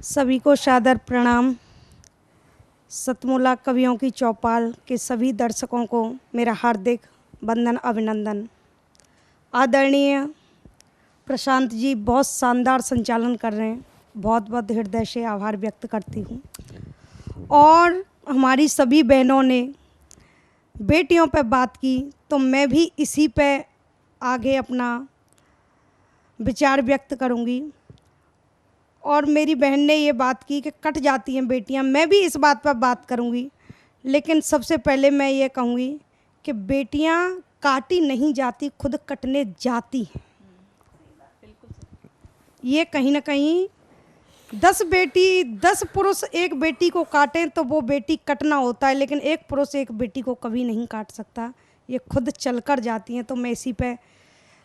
Speaker 15: सभी को सादर प्रणाम। सतमोला कवियों की चौपाल के सभी दर्शकों को मेरा हार्दिक वंदन, अभिनंदन। आदरणीय प्रशांत जी बहुत शानदार संचालन कर रहे हैं, बहुत बहुत हृदय से आभार व्यक्त करती हूँ। और हमारी सभी बहनों ने बेटियों पे बात की तो मैं भी इसी पे आगे अपना विचार व्यक्त करूँगी। और मेरी बहन ने ये बात की कि कट जाती हैं बेटियां, मैं भी इस बात पर बात करूंगी। लेकिन सबसे पहले मैं ये कहूँगी कि बेटियां काटी नहीं जाती, खुद कटने जाती हैं। ये कहीं ना कहीं 10 पुरुष एक बेटी को काटें तो वो बेटी कटना होता है, लेकिन एक पुरुष एक बेटी को कभी नहीं काट सकता, ये खुद चलकर जाती हैं। तो मैं इसी पे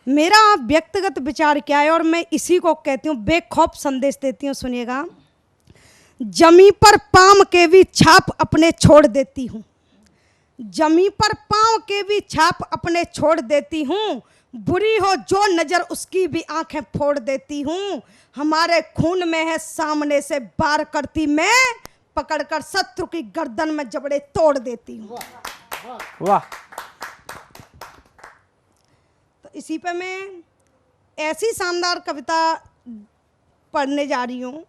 Speaker 15: मेरा व्यक्तिगत विचार क्या है और मैं इसी को कहती हूँ, बेखौफ संदेश देती हूँ, सुनिएगा। जमी पर पाँव के भी छाप अपने छोड़ देती हूँ, जमी पर पाँव के भी छाप अपने छोड़ देती हूँ, बुरी हो जो नज़र उसकी भी आंखें फोड़ देती हूँ। हमारे खून में है सामने से वार करती मैं, पकड़कर शत्रु की गर्दन में जबड़े तोड़ देती हूँ।
Speaker 9: वाह।
Speaker 15: तो इसी पे मैं ऐसी शानदार कविता पढ़ने जा रही हूँ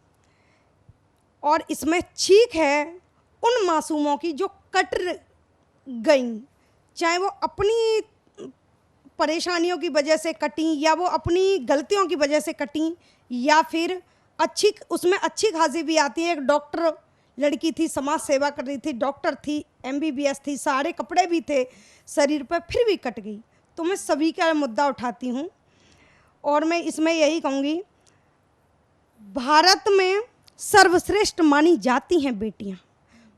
Speaker 15: और इसमें चीख है उन मासूमों की जो कट गईं, चाहे वो अपनी परेशानियों की वजह से कटी या वो अपनी गलतियों की वजह से कटी, या फिर उसमें अच्छी खासी भी आती है। एक डॉक्टर लड़की थी, समाज सेवा कर रही थी, डॉक्टर थी, MBBS थी, सारे कपड़े भी थे शरीर पर, फिर भी कट गई। तो मैं सभी का मुद्दा उठाती हूँ और मैं इसमें यही कहूँगी, भारत में सर्वश्रेष्ठ मानी जाती हैं बेटियाँ,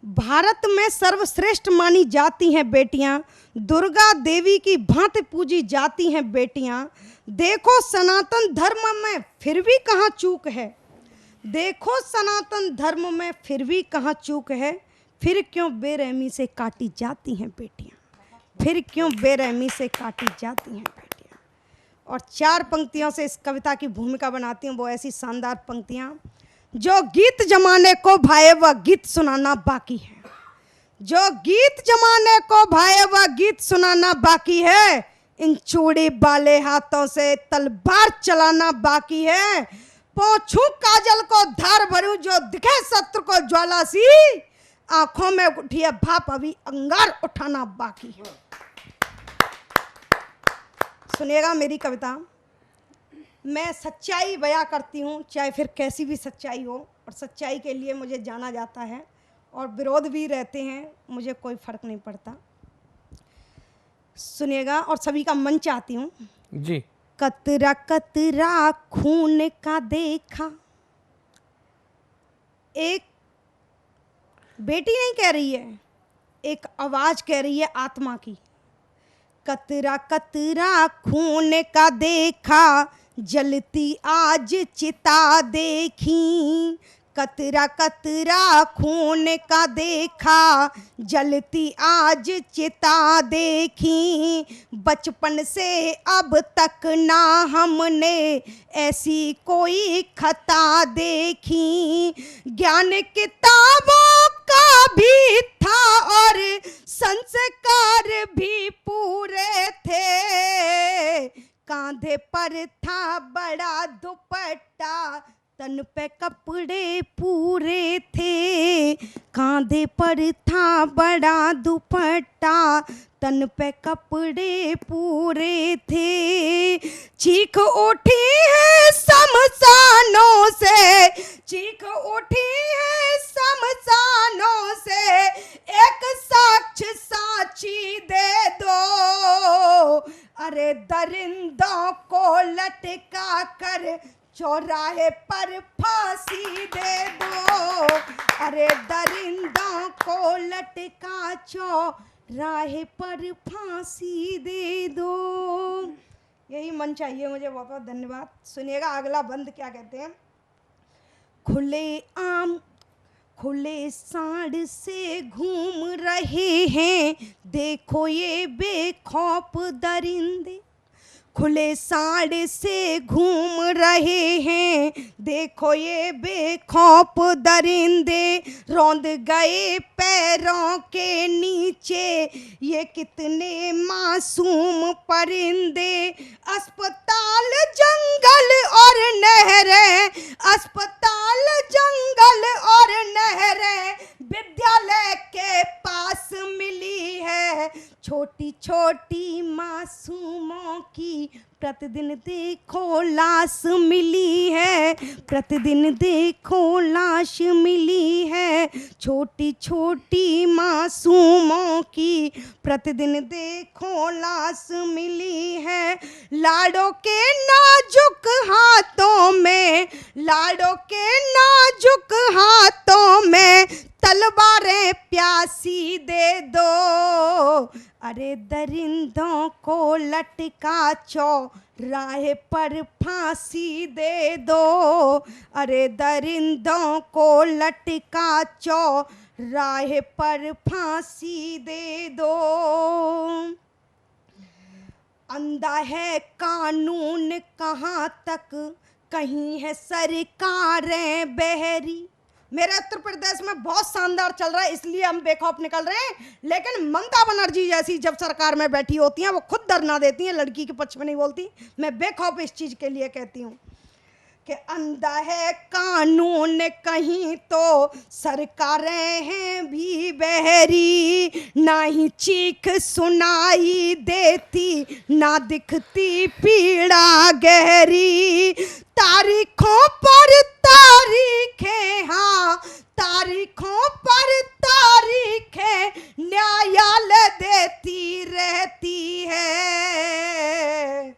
Speaker 15: भारत में सर्वश्रेष्ठ मानी जाती हैं बेटियाँ, दुर्गा देवी की भांति पूजी जाती हैं बेटियाँ। देखो सनातन धर्म में फिर भी कहाँ चूक है, देखो सनातन धर्म में फिर भी कहाँ चूक है, फिर क्यों बेरहमी से काटी जाती हैं बेटियां, फिर क्यों बेरहमी से काटी जाती हैं बेटियां। और 4 पंक्तियों से इस कविता की भूमिका बनाती हूँ, वो ऐसी शानदार पंक्तियाँ। जो गीत जमाने को भाए वह गीत सुनाना बाकी है, जो गीत जमाने को भाए वह गीत सुनाना बाकी है, इन चूड़ी वाले हाथों से तलवार चलाना बाकी है। पोंछूं काजल को धार भरूं जो दिखे शत्रु को ज्वाला सी, आंखों में उठी है भाप अभी अंगार उठाना बाकी है। सुनिएगा मेरी कविता। मैं सच्चाई बयां करती हूँ, चाहे फिर कैसी भी सच्चाई हो, और सच्चाई के लिए मुझे जाना जाता है और विरोध भी रहते हैं, मुझे कोई फर्क नहीं पड़ता। सुनिएगा और सभी का मन चाहती हूँ
Speaker 9: जी।
Speaker 15: कतरा कतरा खून का देखा, एक बेटी नहीं कह रही है, एक आवाज कह रही है आत्मा की। कतरा कतरा खून का देखा, जलती आज चिता देखी। कतरा कतरा खून का देखा, जलती आज चिता देखी। बचपन से अब तक ना हमने ऐसी कोई खता देखी। ज्ञान किताबों का भी था और संस्कार भी पूरे थे। कांधे पर था बड़ा दुपट्टा, तन पे कपड़े पूरे थे। कांधे पर था बड़ा दुपट्टा, तन पे कपड़े पूरे थे। चीख उठी है शमशानों से, चीख उठी है शमशानों से, एक साक्ष्य साक्षी दे दो। अरे दरिंदों को लटका कर चौराहे पर फांसी दे दो। अरे दरिंदों को लटका चौराहे पर फांसी दे दो। यही मन चाहिए मुझे। बहुत बहुत धन्यवाद। सुनिएगा अगला बंद क्या कहते हैं। खुले आम खुले साड़ से घूम रहे हैं, देखो ये बेखौफ दरिंदे। खुले साड़ से घूम रहे हैं, देखो ये बेखौफ दरिंदे। रौंद गए पैरों के नीचे ये कितने मासूम परिंदे। अस्पताल जंगल और नहरें, अस्पताल जंगल और नहरें विद्यालय के पास मिली है। छोटी छोटी मासूमों की प्रतिदिन देखो लाश मिली है, प्रतिदिन देखो लाश मिली है। छोटी छोटी मासूमों की प्रतिदिन देखो लाश मिली है। लाड़ों के नाजुक हाथों में, लाड़ों के नाजुक हाथों में तलवारें प्यासी दे दो। अरे दरिंदों को लटका चौराहे पर फांसी दे दो। अरे दरिंदों को लटका चौराहे पर फांसी दे दो। अंधा है कानून कहाँ तक, कहीं है सरकारें बहरी। मेरे उत्तर प्रदेश में बहुत शानदार चल रहा है, इसलिए हम बेखौफ निकल रहे हैं। लेकिन ममता बनर्जी जैसी जब सरकार में बैठी होती हैं, वो खुद धरना देती हैं, लड़की के पक्ष में नहीं बोलती। मैं बेखौफ इस चीज के लिए कहती हूँ कि अंधा है कानून कहीं तो सरकारें हैं भी बहरी। ना ही चीख सुनाई देती, ना दिखती पीड़ा गहरी। तारीखों पर तारीखें, हाँ तारीखों पर तारीखें न्यायालय देती रहती है।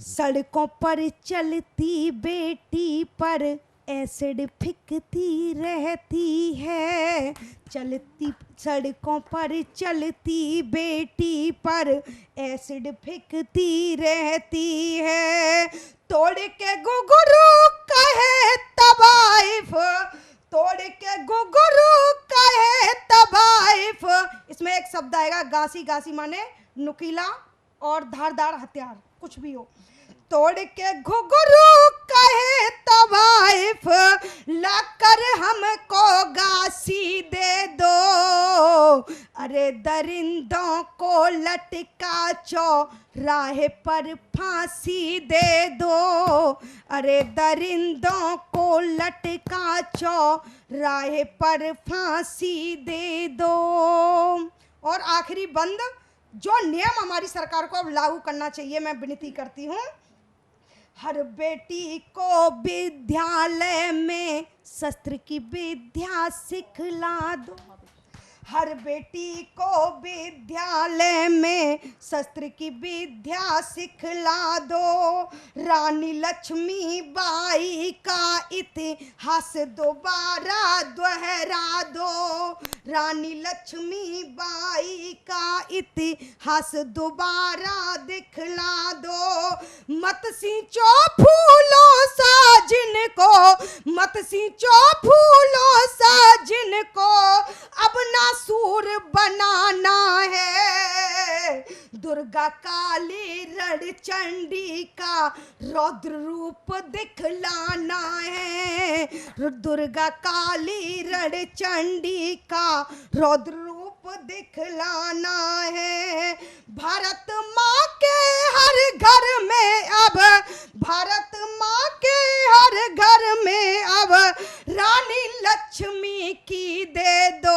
Speaker 15: सड़कों पर चलती बेटी पर एसिड फिकती रहती है। चलती सड़कों पर चलती बेटी पर एसिड फिकती रहती है। तोड़ के गुगरू कहे तवाइफ, तोड़ के गुगरू कहे तवाइफ, शब्द आएगा, गासी, गासी माने नुकीला और धारदार हथियार, कुछ भी हो। तोड़ के घुघरू कहे तो वाइफ लाकर हमको गासी दे दो, अरे दरिंदों को लटका चौराहे पर फांसी दे दो, अरे दरिंदों को लटका चौराहे पर फांसी दे दो। और आखिरी बंद, जो नियम हमारी सरकार को अब लागू करना चाहिए, मैं विनती करती हूँ, हर बेटी को विद्यालय में शस्त्र की विद्या सिखला दो, हर बेटी को विद्यालय में शस्त्र की विद्या सिखला दो। रानी लक्ष्मी बाई का इतिहास दोबारा दोहरा दो, रानी लक्ष्मी बाई का इतिहास दोबारा दिखला दो। मत सींचो फूलों सा जिनको, मत सींचो फूलों सा जिनको, अब ना सूर बनाना है। दुर्गा काली रणचंडी का रौद्र रूप दिखलाना है, दुर्गा काली रणचंडी का रौद्र रूप दिखलाना है। भारत माँ के हर घर में अब, भारत माँ के हर घर में अब रानी लक्ष्मी की दे दो,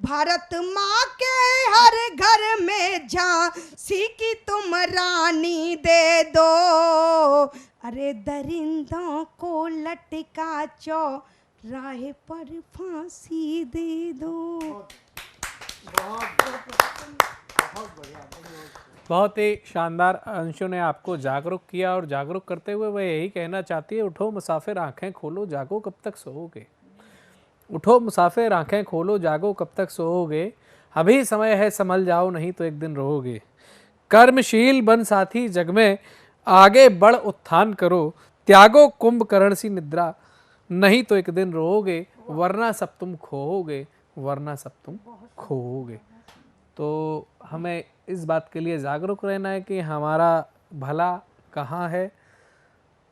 Speaker 15: भारत माँ के हर घर में झांसी की तुम रानी दे दो, अरे दरिंदों को लटका चौराहे पर फांसी दे दो।
Speaker 9: बहुत ही शानदार अंशों ने आपको जागरूक किया, और जागरूक करते हुए वह यही कहना चाहती है, उठो मुसाफिर आंखें खोलो जागो कब तक सोओगे, उठो मुसाफिर आंखें खोलो जागो कब तक सोओगे, अभी समय है संभल जाओ नहीं तो एक दिन रोओगे। कर्मशील बन साथी जग में आगे बढ़ उत्थान करो, त्यागो कुंभकर्ण सी निद्रा नहीं तो एक दिन रोओगे, वरना सब तुम खोओगे, वरना सब तुम खोओगे। तो हमें इस बात के लिए जागरूक रहना है कि हमारा भला कहाँ है,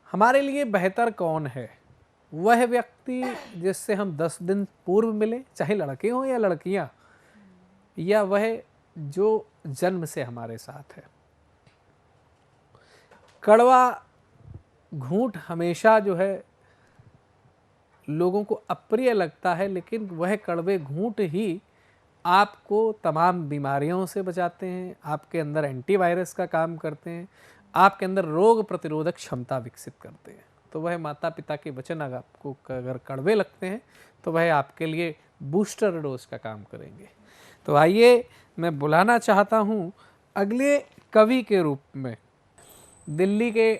Speaker 9: हमारे लिए बेहतर कौन है। वह व्यक्ति जिससे हम 10 दिन पूर्व मिले, चाहे लड़के हों या लड़कियां, या वह जो जन्म से हमारे साथ है। कड़वा घूंट हमेशा जो है लोगों को अप्रिय लगता है, लेकिन वह कड़वे घूंट ही आपको तमाम बीमारियों से बचाते हैं, आपके अंदर एंटीवायरस का काम करते हैं, आपके अंदर रोग प्रतिरोधक क्षमता विकसित करते हैं। तो वह माता पिता के वचन आपको अगर कड़वे लगते हैं तो वह आपके लिए बूस्टर डोज का काम करेंगे। तो आइए मैं बुलाना चाहता हूँ अगले कवि के रूप में दिल्ली के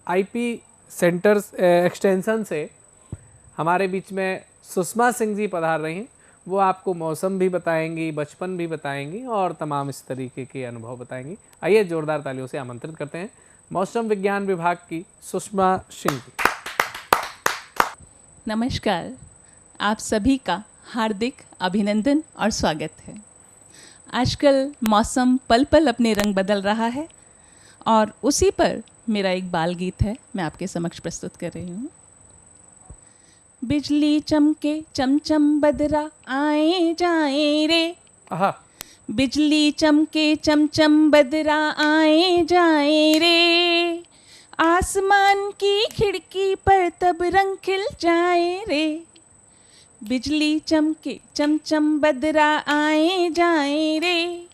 Speaker 9: आईपी सेंटर्स एक्सटेंशन से हमारे बीच में सुषमा सिंह जी पधार रही हैं। वो आपको मौसम भी बताएंगी, बचपन भी बताएंगी और तमाम इस तरीके के अनुभव बताएंगी। आइए जोरदार तालियों से आमंत्रित करते हैं मौसम विज्ञान विभाग की सुषमा सिंह जी।
Speaker 16: नमस्कार, आप सभी का हार्दिक अभिनंदन और स्वागत है। आजकल मौसम पल पल अपने रंग बदल रहा है और उसी पर मेरा एक बाल गीत है, मैं आपके समक्ष प्रस्तुत कर रही हूँ। बिजली चमके चमचम बदरा आए जाए रे, बिजली चमके चमचम बदरा आए जाए रे, आसमान की खिड़की पर तब रंग खिल जाए रे, बिजली चमके चमचम बदरा आए जाए रे,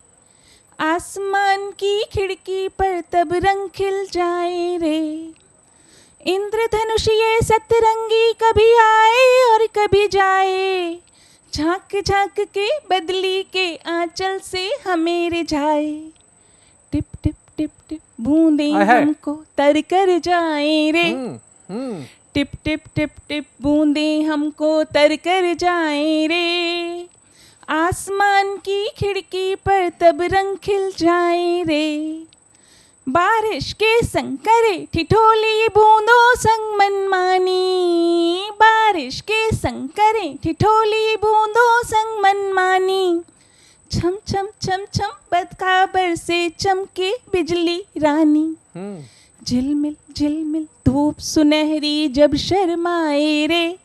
Speaker 16: आसमान की खिड़की पर तब रंग खिल जाए रे। इंद्रधनुष ये सतरंगी कभी आए और कभी जाए, झांक झांक के बदली के आंचल से हमें रिझाए, टिप टिप टिप टिप बूंदे हमको तर कर जाए रे, टिप टिप टिप टिप बूंदे हमको तर कर जाए रे, आसमान की खिड़की पर तब रंग खिल जाए रे, बारिश के संग करे ठिठोली बूंदों संग मनमानी, बारिश के संग करे ठिठोली बूंदों संग मनमानी। छम छम छम छम बदकाबर से चमके बिजली रानी, झिलमिल झिलमिल धूप सुनहरी जब शर्माए रे,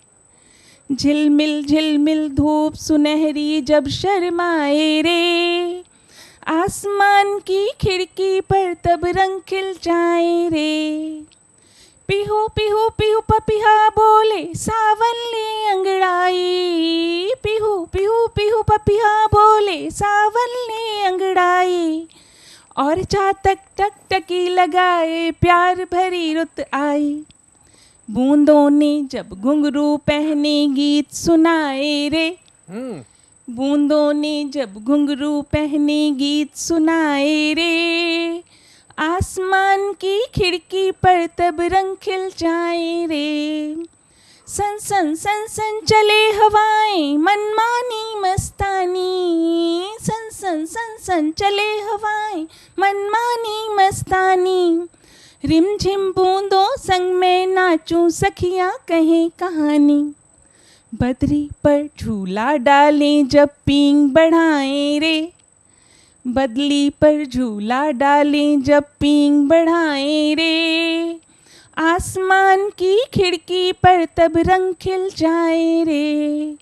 Speaker 16: झिलमिल झिलमिल धूप सुनहरी जब शर्माए रे। आसमान की खिड़की पर तब रंग खिल जाए रे। पिहू पिहू पिहू पपिहा बोले सावन ले अंगड़ाई, पिहू पिहू पिहू पपिहा बोले सावन ले अंगड़ाई। और चातक टक टकी लगाए प्यार भरी रुत आई, बूंदों ने जब घुंघरू पहने गीत सुनाए रे, बूंदों ने जब घुंघरू पहने गीत सुनाए रे। आसमान की खिड़की पर तब रंग खिल जाए रे। सन सन सन सन चले हवाएं मनमानी मस्तानी, सन सन सन सन चले हवाएं मनमानी मस्तानी। रिमझिम बूंदों संग में नाचूं सखियां कहें कहानी, बदरी पर झूला डालें जब पींग बढ़ाएं रे, बदली पर झूला डालें जब पींग बढ़ाएं रे। आसमान की खिड़की पर तब रंग खिल जाए रे।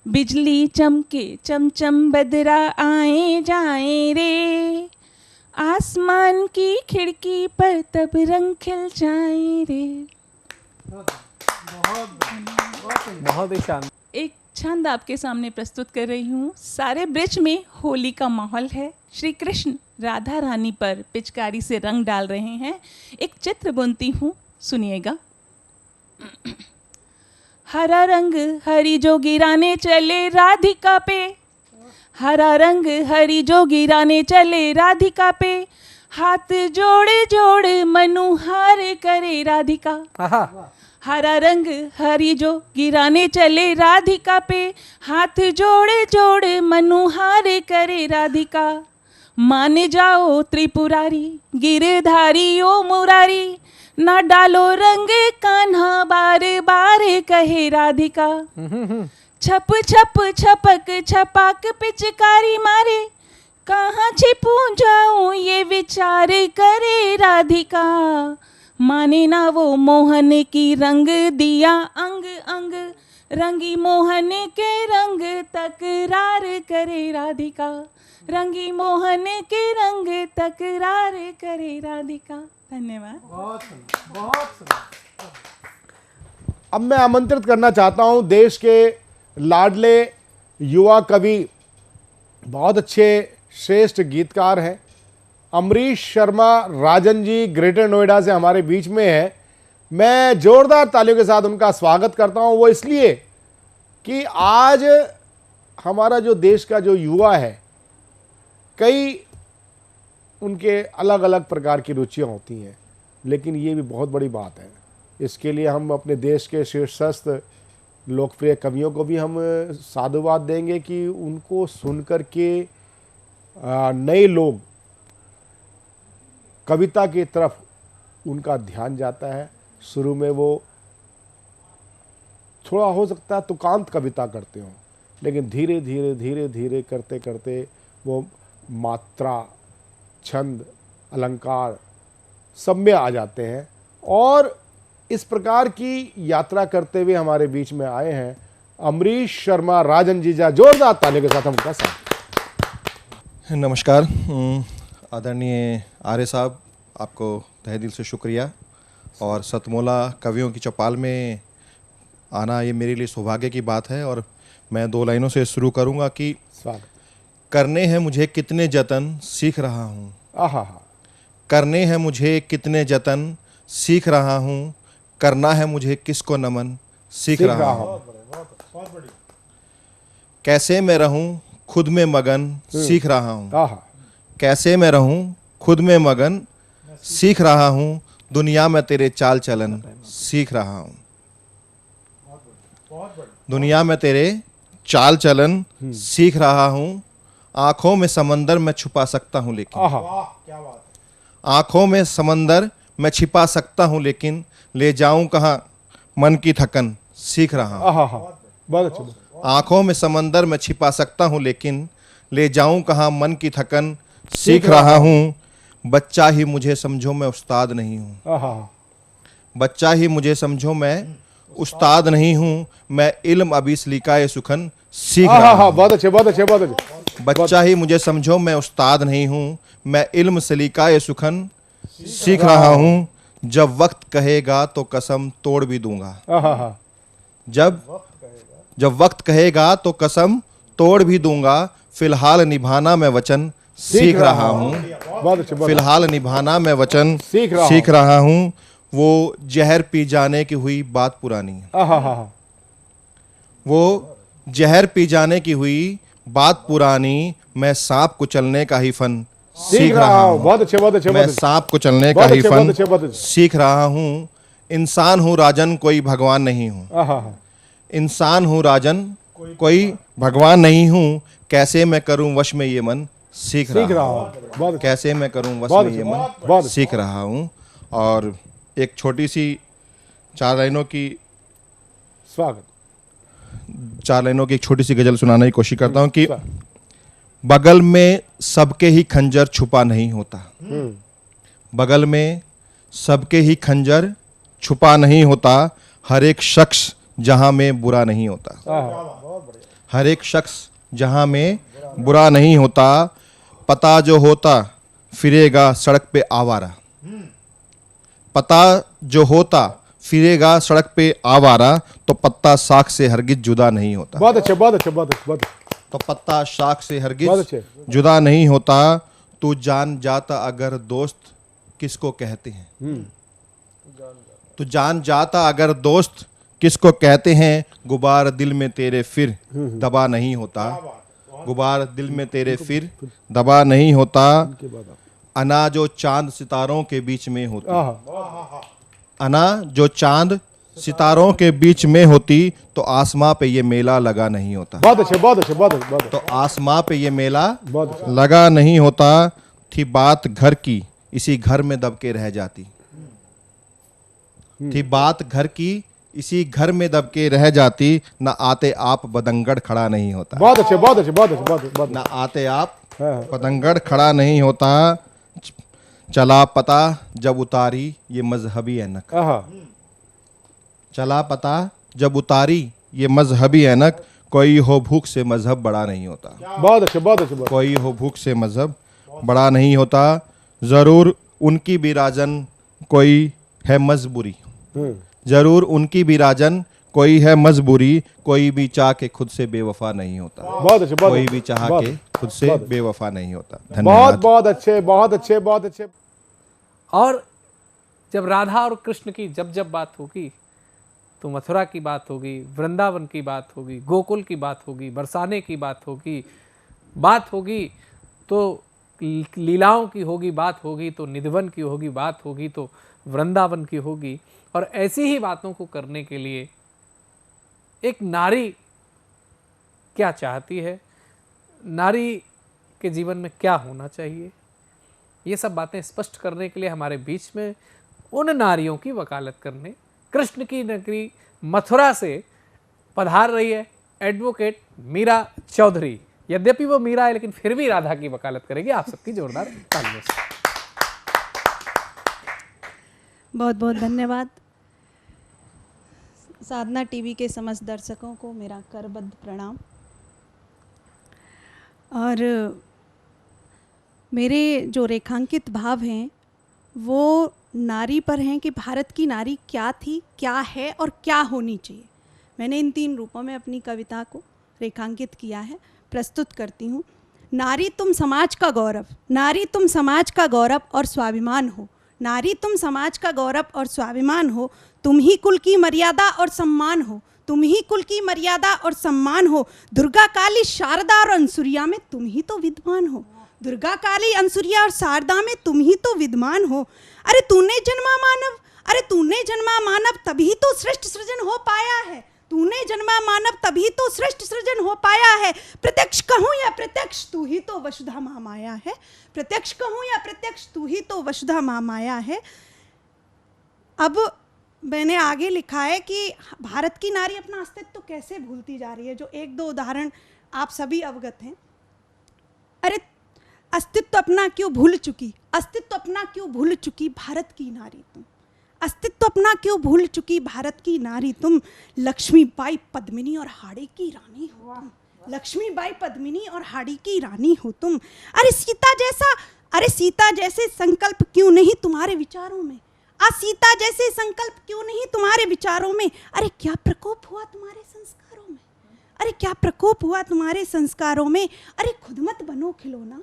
Speaker 16: बिजली चमके चमचम बदरा आए जाए रे, आसमान की खिड़की पर तब रंग खिल जाए रे।
Speaker 9: बहुत ही शानदार।
Speaker 16: एक छंद आपके सामने प्रस्तुत कर रही हूँ। सारे ब्रिज में होली का माहौल है। श्री कृष्ण राधा रानी पर पिचकारी से रंग डाल रहे हैं। एक चित्र बुनती हूँ, सुनिएगा। हरा रंग हरी जो गिराने चले राधिका पे, हरा रंग हरी जो गिराने चले राधिका पे, हाथ जोड़े जोड़े मनुहार करे राधिका। हरा रंग हरी जो गिराने चले राधिका पे, हाथ जोड़े जोड़े मनुहार करे राधिका। मान जाओ त्रिपुरारी गिरधारी ओ मुरारी, ना डालो रंग कान्हा बार बार कहे राधिका। छप छप छपक छपाक पिचकारी मारे, कहाँ छिपूं जाऊं ये विचार करे राधिका। माने ना वो मोहन की रंग दिया अंग अंग, रंगी मोहन के रंग तकरार करे राधिका, रंगी मोहन के रंग तकरार करे राधिका। धन्यवाद।
Speaker 4: बहुत अब मैं आमंत्रित करना चाहता हूं देश के लाडले युवा कवि, बहुत अच्छे श्रेष्ठ गीतकार हैं, अमरीश शर्मा राजन जी ग्रेटर नोएडा से हमारे बीच में है। मैं जोरदार तालियों के साथ उनका स्वागत करता हूं। वो इसलिए कि आज हमारा जो देश का जो युवा है, कई उनके अलग अलग प्रकार की रुचियां होती हैं, लेकिन ये भी बहुत बड़ी बात है। इसके लिए हम अपने देश के शीर्षस्थ लोकप्रिय कवियों को भी हम साधुवाद देंगे कि उनको सुनकर के नए लोग कविता की तरफ उनका ध्यान जाता है। शुरू में वो थोड़ा हो सकता है तुकांत कविता करते हों, लेकिन धीरे धीरे धीरे धीरे करते करते वो मात्रा, छंद, अलंकार सब में आ जाते हैं। और इस प्रकार की यात्रा करते हुए हमारे बीच में आए हैं अमरीश शर्मा राजन जी। जोरदार तालियों के साथ हम उनका स्वागत।
Speaker 17: नमस्कार आदरणीय आर्य साहब, आपको तहे दिल से शुक्रिया। और सतमोला कवियों की चौपाल में आना ये मेरे लिए सौभाग्य की बात है। और मैं दो लाइनों से शुरू करूंगा कि करने हैं मुझे कितने जतन सीख रहा हूँ, करने हैं मुझे कितने जतन सीख रहा हूँ, करना है मुझे किसको नमन सीख रहा हूँ। कैसे मैं रहूँ खुद में मगन सीख रहा हूँ, कैसे मैं रहूँ खुद में मगन सीख रहा हूँ, दुनिया में तेरे चाल चलन सीख रहा हूँ, दुनिया में तेरे चाल चलन सीख रहा हूँ। आंखों में समंदर में छुपा सकता हूँ, लेकिन आँखों में समंदर मैं छिपा सकता हूँ, लेकिन ले जाऊँ कहाँ मन की थकन सीख रहा हूँ।
Speaker 4: बहुत अच्छा।
Speaker 17: आँखों में समंदर मैं छिपा सकता हूँ, लेकिन ले जाऊँ कहाँ मन की थकन सीख रहा हूँ। बच्चा ही मुझे समझो मैं उस्ताद नहीं हूँ। बच्चा ही मुझे समझो मैं उस्ताद नहीं हूँ, मैं इल्म अभी सलीकाए सुखन सीख रहा हूँ।
Speaker 4: बहुत अच्छे, बहुत अच्छे, बहुत अच्छे।
Speaker 17: बच्चा ही मुझे समझो मैं उस्ताद नहीं हूँ, मैं इल्म सलीकाए सुखन सीख रहा हूँ। जब वक्त कहेगा तो कसम तोड़ भी दूंगा। जब वक्त कहेगा तो कसम तोड़ भी दूंगा। फिलहाल निभाना मैं वचन सीख रहा हूँ। फिलहाल निभाना मैं वचन सीख रहा हूँ। वो जहर पी जाने की हुई बात पुरानी है। वो जहर पी जाने की हुई बात पुरानी, मैं सांप कुचलने का ही फन सीख रहा हूँ।
Speaker 4: बहुत अच्छे, बहुत अच्छे।
Speaker 17: मैं सांप कुचलने का ही फन सीख रहा हूँ। इंसान हूँ राजन, कोई भगवान नहीं हूँ। इंसान हूँ राजन, कोई भगवान नहीं हूँ। कैसे मैं करूँ वश में ये मन सीख रहा हूँ। कैसे मैं करूँ वश में ये मन सीख रहा हूँ। और एक छोटी सी 4 लाइनों की एक छोटी सी गजल सुनाने की कोशिश करता हूँ कि बगल में सबके ही खंजर छुपा नहीं होता। बगल में सबके ही खंजर छुपा नहीं होता। हर एक शख्स जहां में बुरा नहीं होता। हर एक शख्स जहां में बुरा नहीं होता। पता जो होता फिरेगा सड़क पे आवारा। पता जो होता फिरेगा सड़क पे आवारा, तो पत्ता शाख से हरगिज जुदा नहीं होता।
Speaker 4: बहुत अच्छे, बहुत अच्छे, बहुत अच्छे।
Speaker 17: तो पत्ता शाख से हरगिज जुदा नहीं होता। तू जान जाता अगर दोस्त किसको कहते हैं। तू जान जाता अगर दोस्त किसको कहते हैं। गुबार दिल में तेरे फिर दबा नहीं होता। गुबार दिल में तेरे फिर दबा नहीं होता। अना जो चांद सितारों के बीच में होती। अना जो चांद सितारों के बीच में होती, तो आसमां पे ये मेला लगा नहीं होता।
Speaker 4: बहुत अच्छे, बहुत अच्छे, बहुत अच्छे।
Speaker 17: तो आसमां पे ये मेला लगा नहीं होता। थी बात घर की, इसी घर में दबके रह जाती। थी बात घर की, इसी घर में दबके रह जाती। न आते आप बदंगड़ खड़ा नहीं होता।
Speaker 4: बहुत अच्छे, बहुत अच्छे, बहुत अच्छे, बहुत।
Speaker 17: न आते आप बदंगड़ खड़ा नहीं होता। चला पता जब उतारी ये मजहबी ऐनक। चला पता जब उतारी ये मजहबी ऐनक। कोई हो भूख से मजहब बड़ा नहीं होता।
Speaker 4: बहुत अच्छे, बहुत अच्छे।
Speaker 17: कोई हो भूख से मजहब बड़ा नहीं होता। जरूर उनकी भी राजन कोई है मजबूरी। जरूर उनकी भी राजन कोई है मजबूरी। कोई भी चाह के खुद से बेवफा नहीं होता।
Speaker 4: बहुत अच्छे, बहुत
Speaker 17: कोई भी चाह के खुद से बेवफा नहीं होता।
Speaker 4: बहुत
Speaker 17: धन्यवाद।
Speaker 4: बहुत अच्छे, बहुत अच्छे, बहुत अच्छे।
Speaker 9: और जब राधा और कृष्ण की जब बात होगी तो मथुरा की बात होगी, वृंदावन की बात होगी, गोकुल की बात होगी, बरसाने की बात होगी तो लीलाओं की होगी बात होगी, तो निधिवन की होगी बात होगी, तो वृंदावन की होगी। और ऐसी ही बातों को करने के लिए एक नारी क्या चाहती है, नारी के जीवन में क्या होना चाहिए, ये सब बातें स्पष्ट करने के लिए हमारे बीच में उन नारियों की वकालत करने कृष्ण की नगरी मथुरा से पधार रही है एडवोकेट मीरा चौधरी। यद्यपि वो मीरा है लेकिन फिर भी राधा की वकालत करेगी। आप सबकी जोरदार तालियों से।
Speaker 18: बहुत बहुत धन्यवाद। साधना टीवी के समस्त दर्शकों को मेरा करबद्ध प्रणाम। और मेरे जो रेखांकित भाव हैं वो नारी पर हैं कि भारत की नारी क्या थी, क्या है और क्या होनी चाहिए। मैंने इन 3 रूपों में अपनी कविता को रेखांकित किया है, प्रस्तुत करती हूँ। नारी तुम समाज का गौरव, नारी तुम समाज का गौरव और स्वाभिमान हो। नारी तुम समाज का गौरव और स्वाभिमान हो। तुम ही कुल की मर्यादा और सम्मान हो। तुम ही कुल की मर्यादा और सम्मान हो। दुर्गा काली शारदा और अंसुरिया में तुम ही तो विद्वान हो। दुर्गा काली अंसुरिया और शारदा में तुम ही तो विद्वान हो। अरे तूने जन्मा मानव, अरे तूने जन्मा मानव, तभी तो श्रेष्ठ सृजन हो पाया है। तूने जन्मा मानव तभी तो श्रेष्ठ सृजन हो पाया है। प्रत्यक्ष कहूँ या प्रत्यक्ष तू ही तो वसुधा माँ माया है। प्रत्यक्ष कहूँ या प्रत्यक्ष तू ही तो वसुधा माँ माया है। अब मैंने आगे लिखा है कि भारत की नारी अपना अस्तित्व कैसे भूलती जा रही है, जो एक दो उदाहरण आप सभी अवगत हैं। अरे अस्तित्व अपना क्यों भूल चुकी, अस्तित्व अपना क्यों भूल चुकी भारत की नारी तुम, अस्तित्व अपना क्यों भूल चुकी भारत की नारी तुम। लक्ष्मीबाई पद्मिनी और हाड़ी की रानी हो तुम, लक्ष्मीबाई पद्मिनी और हाड़ी की रानी हो तुम। अरे सीता जैसे संकल्प क्यों नहीं तुम्हारे विचारों में, सीता जैसे संकल्प क्यों नहीं तुम्हारे विचारों में। अरे क्या प्रकोप हुआ तुम्हारे संस्कारों में, अरे क्या प्रकोप हुआ तुम्हारे संस्कारों में। अरे खुद मत बनो खिलौना,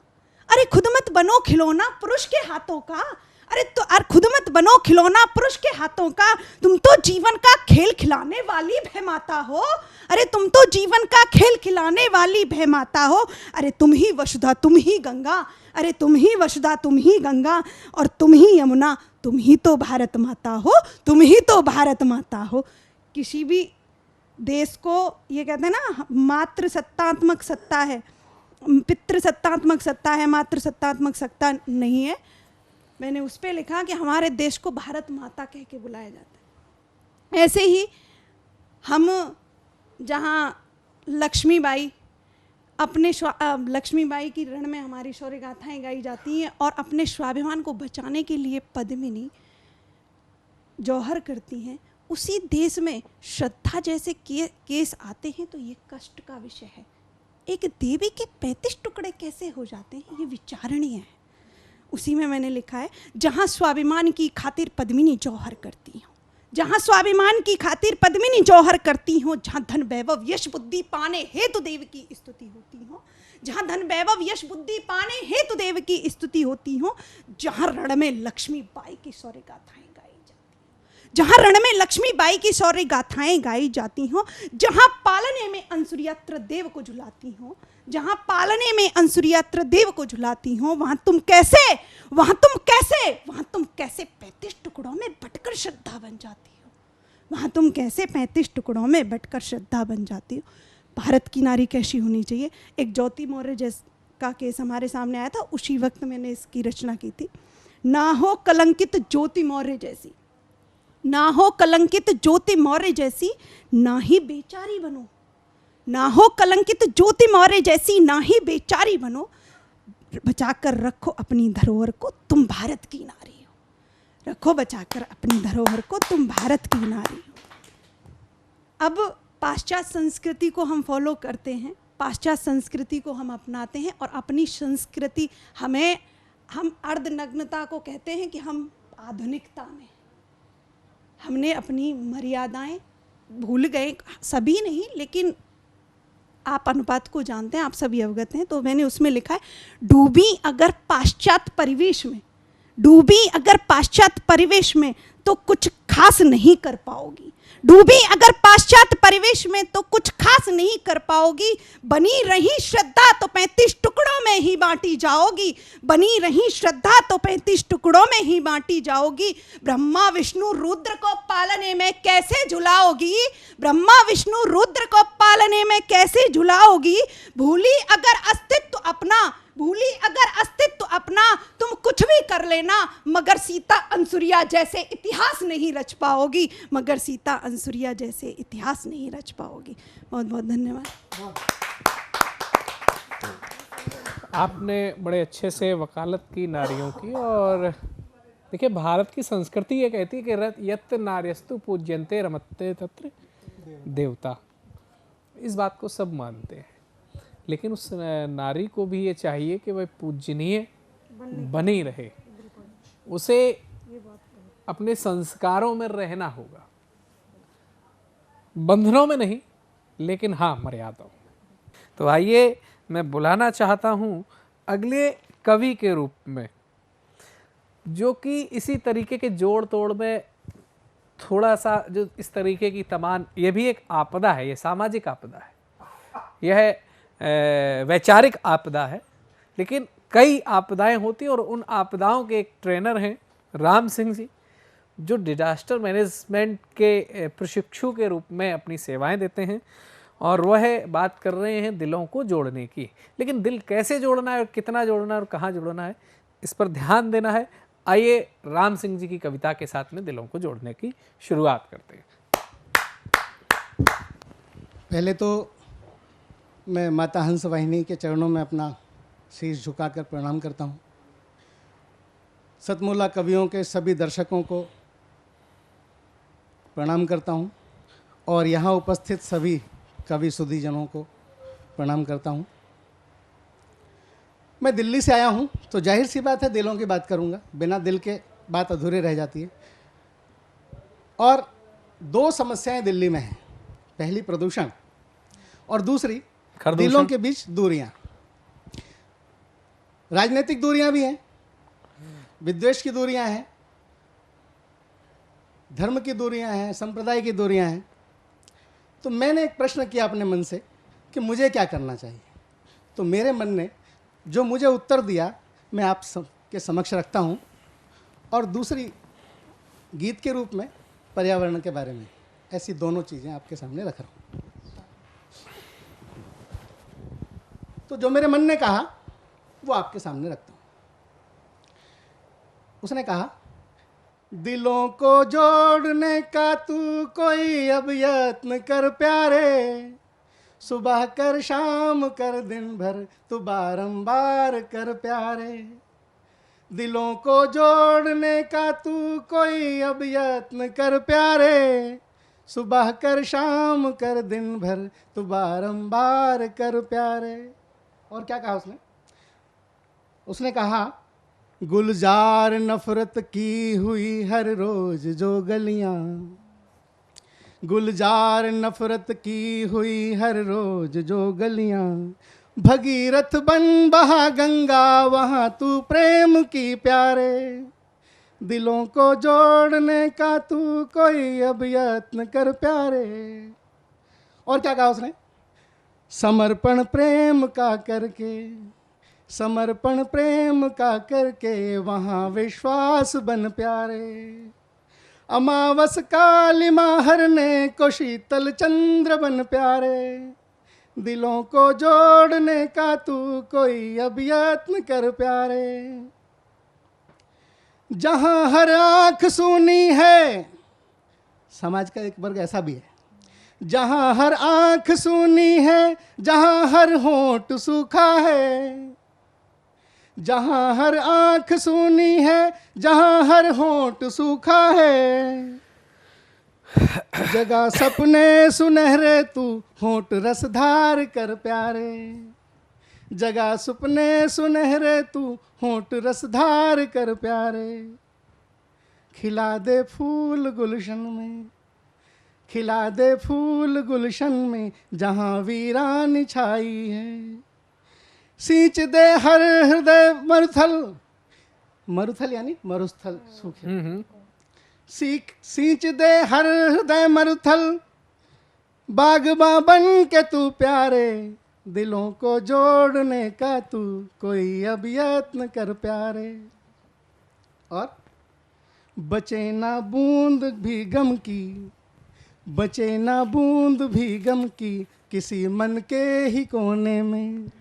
Speaker 18: अरे खुद मत बनो खिलौना पुरुष के हाथों का। अरे खुद मत बनो खिलौना पुरुष के हाथों का। तुम तो जीवन का खेल खिलाने वाली भय माता हो, अरे तुम तो जीवन का खेल खिलाने वाली भय माता हो। अरे तुम ही वसुधा तुम ही गंगा, अरे तुम ही वसुधा तुम ही गंगा, और तुम ही यमुना, तुम ही तो भारत माता हो, तुम ही तो भारत माता हो। किसी भी देश को ये कहते हैं ना, मातृ सत्तात्मक सत्ता है, पितृ सत्तात्मक सत्ता है, मातृ सत्तात्मक सत्ता नहीं है। मैंने उस पर लिखा कि हमारे देश को भारत माता कह के बुलाया जाता है। ऐसे ही हम जहाँ लक्ष्मीबाई लक्ष्मीबाई की रण में हमारी शौर्य गाथाएँ गाई जाती हैं, और अपने स्वाभिमान को बचाने के लिए पद्मिनी जौहर करती हैं, उसी देश में श्रद्धा जैसे केस आते हैं तो ये कष्ट का विषय है। एक देवी के 35 टुकड़े कैसे हो जाते हैं, ये विचारणीय है। उसी में मैंने लिखा है, जहाँ स्वाभिमान की खातिर पद्मिनी जौहर करती हूँ, जहाँ स्वाभिमान की खातिर पद्मिनी जौहर करती हूँ, जहाँ धन वैभव यश बुद्धि पाने हेतु देव की स्तुति होती हो, जहाँ धन वैभव यश बुद्धि पाने हेतु देव की स्तुति होती हो, जहाँ रण में लक्ष्मीबाई की शौर्य गाथाएं गाई जाती हो, जहाँ रण में लक्ष्मीबाई की शौर्य गाथाएं गाई जाती हो, जहाँ पालने में अंसुरियात्र देव को झुलाती हो, जहाँ पालने में अंसुरियात्र देव को झुलाती हो, वहाँ तुम कैसे 35 टुकड़ों में बटकर श्रद्धा बन जाती हो, वहाँ तुम कैसे 35 टुकड़ों में बटकर श्रद्धा बन जाती हो। भारत की नारी कैसी होनी चाहिए। एक ज्योति मौर्य का केस हमारे सामने आया था, उसी वक्त मैंने इसकी रचना की थी। ना हो कलंकित ज्योति मौर्य जैसी, ना हो कलंकित ज्योति मौर्य जैसी, ना ही बेचारी बनो, ना हो कलंकित ज्योति मौर्य जैसी, ना ही बेचारी बनो। बचाकर रखो अपनी धरोहर को, तुम भारत की नारी हो, रखो बचाकर अपनी धरोहर को, तुम भारत की नारी हो। अब पाश्चात्य संस्कृति को हम फॉलो करते हैं, पाश्चात्य संस्कृति को हम अपनाते हैं, और अपनी संस्कृति हम अर्धनग्नता को कहते हैं कि हम आधुनिकता में हमने अपनी मर्यादाएं भूल गए। सभी नहीं, लेकिन आप अनुपात को जानते हैं, आप सभी अवगत हैं। तो मैंने उसमें लिखा है, डूबी अगर पाश्चात्य परिवेश में तो कुछ खास नहीं कर पाओगी, डूबी अगर पाश्चात्य परिवेश में तो कुछ खास नहीं कर पाओगी। बनी रही श्रद्धा तो 35 टुकड़ों में ही बांटी जाओगी, बनी रही श्रद्धा तो 35 टुकड़ों में ही बांटी जाओगी। ब्रह्मा विष्णु रुद्र को पालने में कैसे झुलाओगी, ब्रह्मा विष्णु रुद्र को पालने में कैसे झुलाओगी। भूली अगर अस्तित्व अपना तुम कुछ भी कर लेना, मगर सीता अंसुरिया जैसे इतिहास नहीं रच पाओगी, मगर सीता अंसुरिया जैसे इतिहास नहीं रच पाओगी। बहुत बहुत धन्यवाद।
Speaker 9: आपने बड़े अच्छे से वकालत की नारियों की। और देखिए, भारत की संस्कृति ये कहती है कि यत् नार्यस्तु पूज्यन्ते रमन्ते तत्र देवता। इस बात को सब मानते हैं, लेकिन उस नारी को भी ये चाहिए कि वह पूजनीय बनी रहे, उसे अपने संस्कारों में रहना होगा, बंधनों में नहीं, लेकिन हाँ मर्यादाओं में। तो आइए मैं बुलाना चाहता हूँ अगले कवि के रूप में, जो कि इसी तरीके के जोड़ तोड़ में थोड़ा सा, जो इस तरीके की तमाम, ये भी एक आपदा है, ये सामाजिक आपदा है, यह वैचारिक आपदा है, लेकिन कई आपदाएं होती हैं। और उन आपदाओं के एक ट्रेनर हैं राम सिंह जी, जो डिजास्टर मैनेजमेंट के प्रशिक्षु के रूप में अपनी सेवाएं देते हैं, और वह बात कर रहे हैं दिलों को जोड़ने की। लेकिन दिल कैसे जोड़ना है और कितना जोड़ना है और कहाँ जोड़ना है, इस पर ध्यान देना है। आइए राम सिंह जी की कविता के साथ में दिलों को जोड़ने की शुरुआत करते हैं।
Speaker 19: पहले तो मैं माता हंस वाहिनी के चरणों में अपना शीश झुकाकर प्रणाम करता हूँ। सतमोला कवियों के सभी दर्शकों को प्रणाम करता हूँ और यहाँ उपस्थित सभी कवि सुधीजनों को प्रणाम करता हूँ। मैं दिल्ली से आया हूँ तो जाहिर सी बात है दिलों की बात करूँगा, बिना दिल के बात अधूरे रह जाती है। और दो समस्याएं दिल्ली में हैं, पहली प्रदूषण और दूसरी दिलों के बीच दूरियां। राजनीतिक दूरियां भी हैं, विद्वेष की दूरियां हैं, धर्म की दूरियां हैं, संप्रदाय की दूरियां हैं। तो मैंने एक प्रश्न किया अपने मन से कि मुझे क्या करना चाहिए। तो मेरे मन ने जो मुझे उत्तर दिया मैं आप के समक्ष रखता हूँ, और दूसरी गीत के रूप में पर्यावरण के बारे में, ऐसी दोनों चीज़ें आपके सामने रख रहा हूँ। तो जो मेरे मन ने कहा वो आपके सामने रखता हूँ। उसने कहा, दिलों को जोड़ने का तू कोई अब यत्न कर प्यारे, सुबह कर शाम कर दिन भर तू बारंबार कर प्यारे। दिलों को जोड़ने का तू कोई अब यत्न कर प्यारे, सुबह कर शाम कर दिन भर तू बारंबार कर प्यारे। और क्या कहा उसने? उसने कहा, गुलजार नफरत की हुई हर रोज जो गलियां, गुलजार नफरत की हुई हर रोज जो गलियां, भगीरथ बन बहा गंगा वहाँ तू प्रेम की प्यारे। दिलों को जोड़ने का तू कोई अब यत्न कर प्यारे। और क्या कहा उसने? समर्पण प्रेम का करके, समर्पण प्रेम का करके वहाँ विश्वास बन प्यारे। अमावस कालिमा हरने को शीतल चंद्र बन प्यारे। दिलों को जोड़ने का तू कोई अब यत्न कर प्यारे। जहाँ हर आँख सूनी है, समाज का एक वर्ग ऐसा भी है, जहाँ हर आँख सूनी है, जहाँ हर होंठ सूखा है, जहाँ हर आँख सूनी है, जहाँ हर होंठ सूखा है, जगह सपने सुनहरे तू होंठ रसधार कर प्यारे। जगह सपने सुनहरे तू होंठ रसधार कर प्यारे। खिला दे फूल गुलशन में, खिला दे फूल गुलशन में जहाँ वीरानी छाई है। सींच दे हर हृदय मरुथल, मरुथल यानी मरुस्थल सूखे, सींच दे हर हृदय मरुथल, बागबां बन के तू प्यारे। दिलों को जोड़ने का तू कोई अब यत्न कर प्यारे। और बचे ना बूंद भी गम की, बचे ना बूंद भी गम की किसी मन के ही कोने में।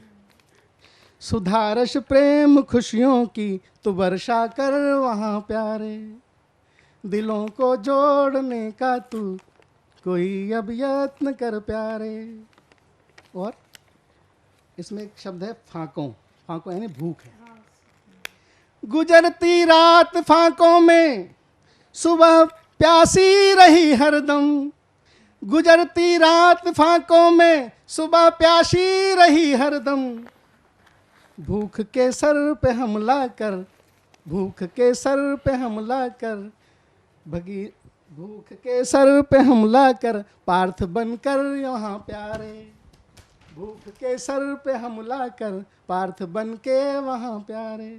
Speaker 19: सुधारश प्रेम खुशियों की तू वर्षा कर वहाँ प्यारे। दिलों को जोड़ने का तू कोई अब यत्न कर प्यारे। और इसमें एक शब्द है फांकों, फांकों यानी भूख है। गुजरती रात फांकों में सुबह प्यासी रही हरदम, गुजरती रात फांकों में सुबह प्यासी रही हरदम। भूख के सर पे हमला कर, भूख के सर पे हमला कर, भगी भूख के सर पे हमला कर पार्थ बनकर यहाँ प्यारे। भूख के सर पे हमला कर पार्थ बन के वहाँ प्यारे।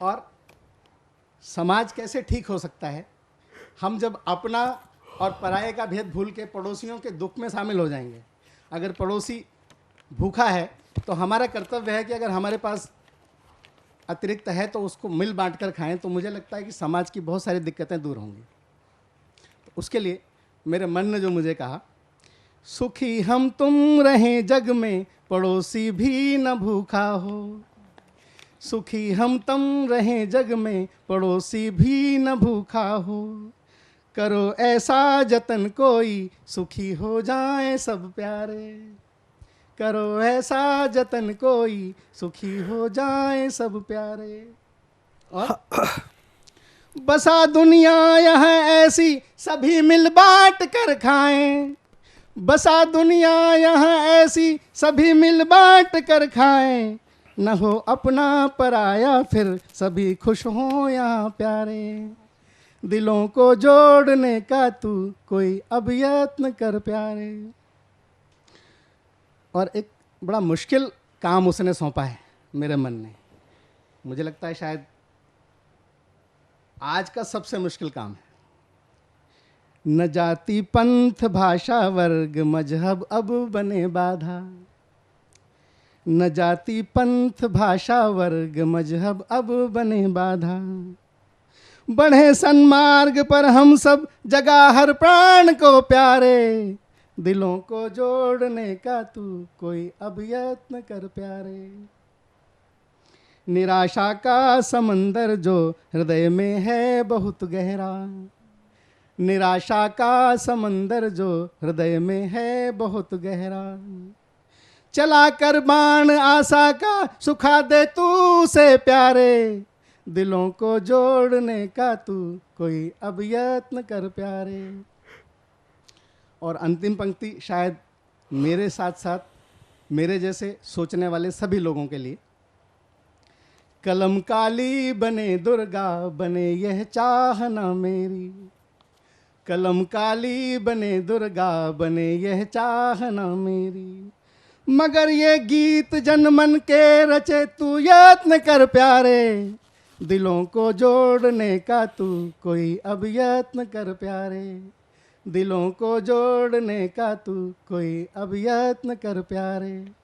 Speaker 19: और समाज कैसे ठीक हो सकता है? हम जब अपना और पराये का भेद भूल के पड़ोसियों के दुख में शामिल हो जाएंगे। अगर पड़ोसी भूखा है तो हमारा कर्तव्य है कि अगर हमारे पास अतिरिक्त है तो उसको मिल बांट कर खाएं, तो मुझे लगता है कि समाज की बहुत सारी दिक्कतें दूर होंगी। तो उसके लिए मेरे मन ने जो मुझे कहा, सुखी हम तुम रहें जग में, पड़ोसी भी न भूखा हो। सुखी हम तुम रहें जग में, पड़ोसी भी न भूखा हो। करो ऐसा जतन कोई, सुखी हो जाएं सब प्यारे। करो ऐसा जतन कोई, सुखी हो जाएं सब प्यारे। और बसा दुनिया यह ऐसी, सभी मिल बांट कर खाएं। बसा दुनिया यह ऐसी, सभी मिल बांट कर खाएं। न हो अपना पराया, फिर सभी खुश हो यहाँ प्यारे। दिलों को जोड़ने का तू कोई अब यत्न कर प्यारे। और एक बड़ा मुश्किल काम उसने सौंपा है मेरे मन ने, मुझे लगता है शायद आज का सबसे मुश्किल काम है। न जाति पंथ भाषा वर्ग मजहब अब बने बाधा। न जाति पंथ भाषा वर्ग मजहब अब बने बाधा। बढ़े सन्मार्ग पर हम सब, जगा हर प्राण को प्यारे। दिलों को जोड़ने का तू कोई अब यत्न कर प्यारे। निराशा का समंदर जो हृदय में है बहुत गहरा। निराशा का समंदर जो हृदय में है बहुत गहरा। चला कर बाण आशा का, सुखा दे तू से प्यारे। दिलों को जोड़ने का तू कोई अब यत्न कर प्यारे। और अंतिम पंक्ति शायद मेरे साथ साथ मेरे जैसे सोचने वाले सभी लोगों के लिए। कलम काली बने दुर्गा, बने यह चाहना मेरी। कलम काली बने दुर्गा, बने यह चाहना मेरी। मगर ये गीत जन मन के रचे, तू यत्न कर प्यारे। दिलों को जोड़ने का तू कोई अब यत्न कर प्यारे। दिलों को जोड़ने का तू कोई अब यत्न कर प्यारे।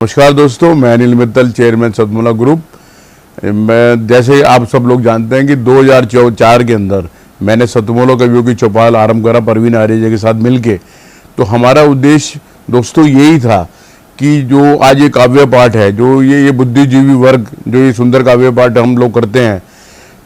Speaker 20: नमस्कार दोस्तों, मैं अनिल मित्तल, चेयरमैन सतमोला ग्रुप। मैं जैसे आप सब लोग जानते हैं कि 2004 के अंदर मैंने सतमोला कवियों की चौपाल आरंभ करा परवीन आर्य के साथ मिलके। तो हमारा उद्देश्य दोस्तों यही था कि जो आज ये काव्य पाठ है, जो ये बुद्धिजीवी वर्ग जो ये सुंदर काव्य पाठ हम लोग करते हैं,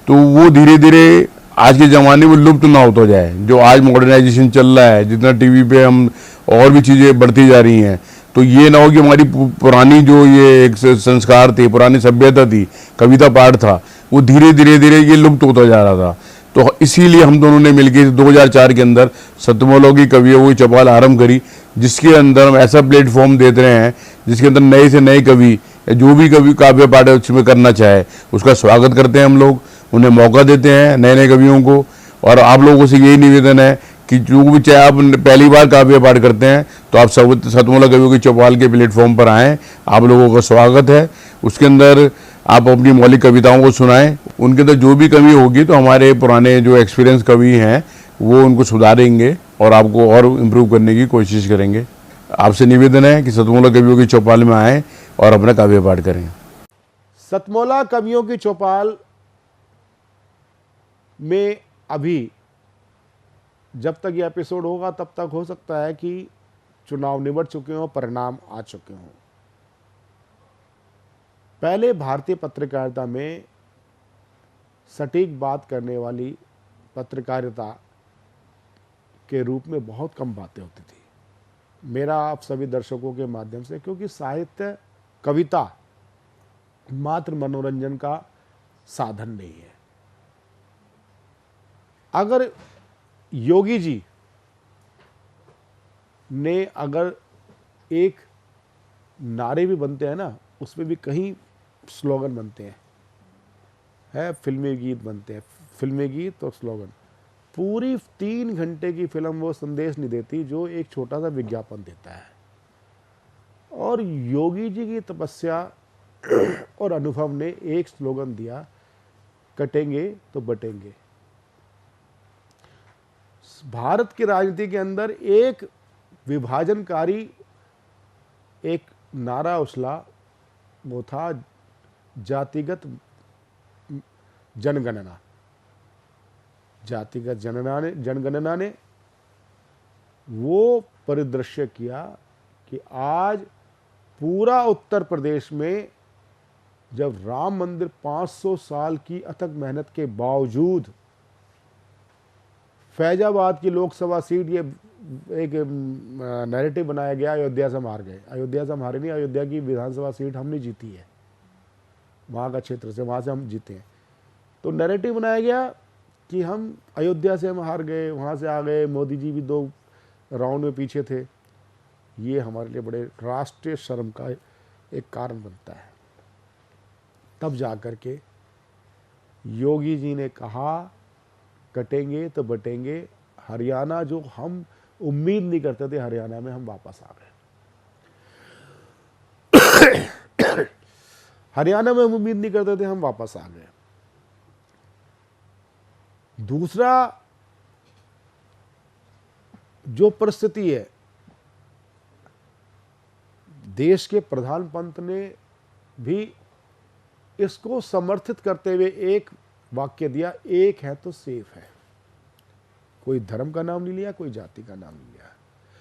Speaker 20: तो वो धीरे धीरे आज के ज़माने में लुप्त ना होता जाए। जो आज मॉडर्नाइजेशन चल रहा है, जितना टीवी पे हम और भी चीज़ें बढ़ती जा रही हैं, तो ये ना हो कि हमारी पुरानी जो ये एक संस्कार थे, पुरानी सभ्यता थी, कविता पाठ था, वो धीरे धीरे ये लुप्त होता जा रहा था। तो इसीलिए हम दोनों ने मिलकर 2004 के अंदर सतमोला की कवियों की चौपाल आरंभ करी, जिसके अंदर हम ऐसा प्लेटफॉर्म देते रहे हैं जिसके अंदर नए से नए कवि, जो भी कवि काव्य पाठ उसमें करना चाहे उसका स्वागत करते हैं हम लोग, उन्हें मौका देते हैं नए नए कवियों को। और आप लोगों से यही निवेदन है कि जो भी चाहे आप पहली बार काव्य पाठ करते हैं तो आप सब सतमोला कवियों की चौपाल के प्लेटफॉर्म पर आएँ, आप लोगों का स्वागत है। उसके अंदर आप अपनी मौलिक कविताओं को सुनाएं, उनके अंदर जो भी कमी होगी तो हमारे पुराने जो एक्सपीरियंस कवि हैं वो उनको सुधारेंगे और आपको और इम्प्रूव करने की कोशिश करेंगे। आपसे निवेदन है कि सतमोला कवियों की चौपाल में आएँ और अपना काव्य पाठ करें।
Speaker 4: सतमोला कवियों की चौपाल में अभी जब तक ये एपिसोड होगा तब तक हो सकता है कि चुनाव निबट चुके हों, परिणाम आ चुके हों। पहले भारतीय पत्रकारिता में सटीक बात करने वाली पत्रकारिता के रूप में बहुत कम बातें होती थी। मेरा आप सभी दर्शकों के माध्यम से, क्योंकि साहित्य कविता मात्र मनोरंजन का साधन नहीं है। अगर योगी जी ने अगर एक नारे भी बनते हैं ना, उसमें भी कहीं स्लोगन बनते हैं, फिल्मी गीत बनते हैं, फिल्मी गीत और स्लोगन। पूरी 3 घंटे की फिल्म वो संदेश नहीं देती जो एक छोटा सा विज्ञापन देता है। और योगी जी की तपस्या और अनुभव ने एक स्लोगन दिया, कटेंगे तो बटेंगे। भारत की राजनीति के अंदर एक विभाजनकारी एक नारा उछला, वो था जातिगत जनगणना। जातिगत जनगणना ने वो परिदृश्य किया कि आज पूरा उत्तर प्रदेश में जब राम मंदिर 500 साल की अथक मेहनत के बावजूद फैजाबाद की लोकसभा सीट, ये एक नैरेटिव बनाया गया अयोध्या से हम हार गए। अयोध्या से हम हारे नहीं, अयोध्या की विधानसभा सीट हमने जीती है, वहाँ का क्षेत्र से, वहाँ से हम जीते हैं। तो नैरेटिव बनाया गया कि हम अयोध्या से हम हार गए, वहाँ से आ गए, मोदी जी भी 2 राउंड में पीछे थे। ये हमारे लिए बड़े राष्ट्रीय शर्म का एक कारण बनता है। तब जाकर के योगी जी ने कहा, कटेंगे तो बटेंगे। हरियाणा जो हम उम्मीद नहीं करते थे, हरियाणा में हम वापस आ गए। हरियाणा में हम उम्मीद नहीं करते थे, हम वापस आ गए। दूसरा जो परिस्थिति है, देश के प्रधानमंत्री ने भी इसको समर्थित करते हुए एक वाक्य दिया, एक है तो सेफ है। कोई धर्म का नाम नहीं लिया, कोई जाति का नाम नहीं लिया,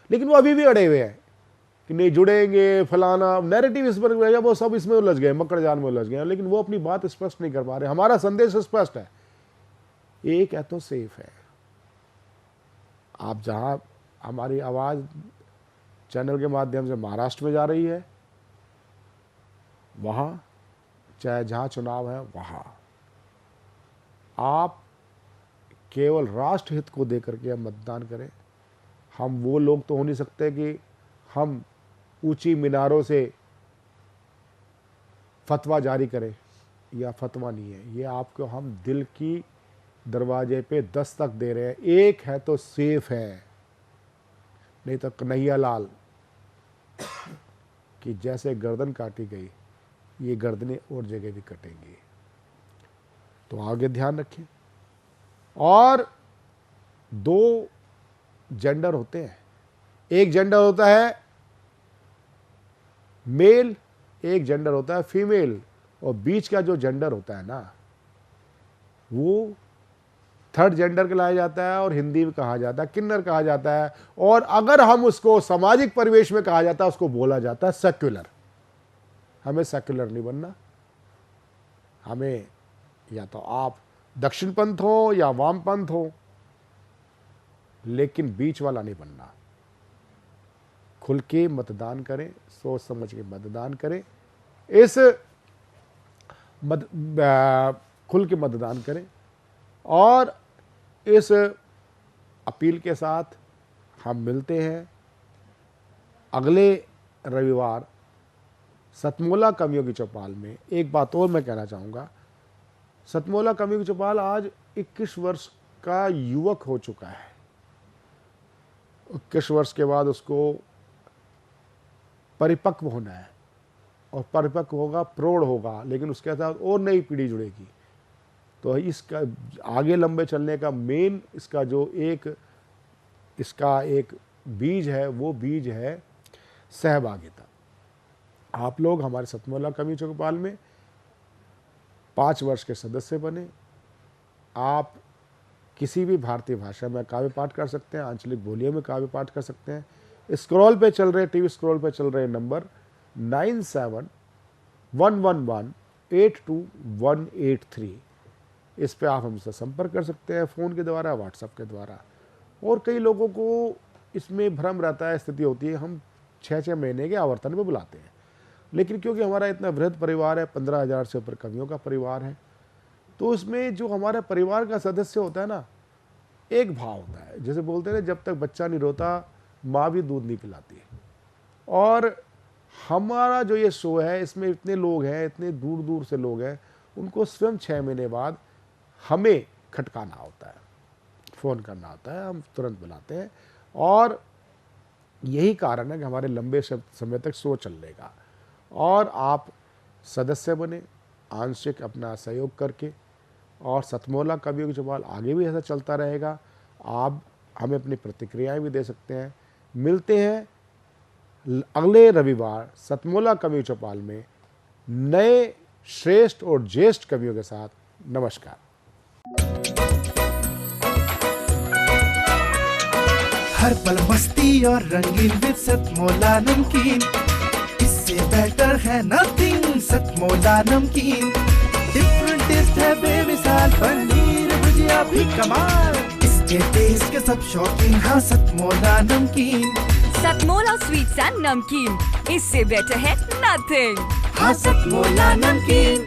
Speaker 4: लेकिन वो अभी भी अड़े हुए हैं कि नहीं जुड़ेंगे, फलाना नैरेटिव इस पर, वो सब इसमें उलझ गए, मकड़ जाल में उलझ गए, लेकिन वो अपनी बात स्पष्ट नहीं कर पा रहे। हमारा संदेश स्पष्ट है, एक है तो सेफ है। आप जहां हमारी आवाज चैनल के माध्यम से महाराष्ट्र में जा रही है, वहां चाहे जहां चुनाव है, वहां आप केवल राष्ट्र हित को देकर के हम मतदान करें। हम वो लोग तो हो नहीं सकते कि हम ऊंची मीनारों से फतवा जारी करें, या फतवा नहीं है, ये आपको हम दिल की दरवाजे पे दस्तक दे रहे हैं। एक है तो सेफ है, नहीं तो कन्हैया लाल कि जैसे गर्दन काटी गई, ये गर्दनें और जगह भी कटेंगी। तो आगे ध्यान रखें। और 2 जेंडर होते हैं। एक जेंडर होता है मेल एक जेंडर होता है फीमेल, और बीच का जो जेंडर होता है ना, वो थर्ड जेंडर कहलाया जाता है और हिंदी में कहा जाता है किन्नर कहा जाता है। और अगर हम उसको सामाजिक परिवेश में कहा जाता है, उसको बोला जाता है सेक्युलर। हमें सेक्युलर नहीं बनना, हमें या तो आप दक्षिण पंथ हो या वाम पंथ हो, लेकिन बीच वाला नहीं बनना। खुल के मतदान करें, सोच समझ के मतदान करें, खुल के मतदान करें। और इस अपील के साथ हम मिलते हैं अगले रविवार सतमोला कवियों की चौपाल में। एक बात और मैं कहना चाहूँगा, सतमोला कवियों की चौपाल आज 21 वर्ष का युवक हो चुका है। 21 वर्ष के बाद उसको परिपक्व होना है, और परिपक्व होगा, प्रौढ़ होगा, लेकिन उसके साथ और नई पीढ़ी जुड़ेगी। तो इसका आगे लंबे चलने का मेन इसका एक बीज है, वो बीज है सहभागिता। आप लोग हमारे सतमोला कवि चौपाल में 5 वर्ष के सदस्य बने। आप किसी भी भारतीय भाषा में काव्य पाठ कर सकते हैं, आंचलिक बोलियों में काव्य पाठ कर सकते हैं। स्क्रॉल पे चल रहे, टीवी स्क्रॉल पे चल रहे नंबर 9711182183, इस पे आप हमसे संपर्क कर सकते हैं, फ़ोन के द्वारा, व्हाट्सएप के द्वारा। और कई लोगों को इसमें भ्रम रहता है, स्थिति होती है, हम 6-6 महीने के आवर्तन पे बुलाते हैं, लेकिन क्योंकि हमारा इतना वृहद परिवार है, 15,000 से ऊपर कवियों का परिवार है, तो इसमें जो हमारे परिवार का सदस्य होता है ना, एक भाव होता है। जैसे बोलते हैं ना, जब तक बच्चा नहीं रोता माँ भी दूध नहीं पिलाती। और हमारा जो ये शो है, इसमें इतने लोग हैं, इतने दूर दूर से लोग हैं, उनको स्वयं 6 महीने बाद हमें खटकाना होता है, फ़ोन करना होता है, हम तुरंत बुलाते हैं। और यही कारण है कि हमारे लंबे समय तक शो चलेगा। और आप सदस्य बने आंशिक अपना सहयोग करके, और सतमोला कवियों की चौपाल आगे भी ऐसा चलता रहेगा। आप हमें अपनी प्रतिक्रियाएं भी दे सकते हैं। मिलते हैं अगले रविवार सतमोला कवियों की चौपाल में नए श्रेष्ठ और ज्येष्ठ कवियों के साथ। नमस्कार।
Speaker 21: हर पल मस्ती और रंगीन विद सतमोला नमकीन, इससे बेटर है नथिंग। सतमोला नमकीन डिफरेंट टेस्ट है बेमिसाल, पनीर भुजिया भी कमाल, इसके टेस्ट के सब शौकीन। हाँ सतमोला नमकीन,
Speaker 22: सतमोला स्वीट्स एंड नमकीन, इससे बेटर है नथिंग।
Speaker 21: हाँ सतमोला नमकीन।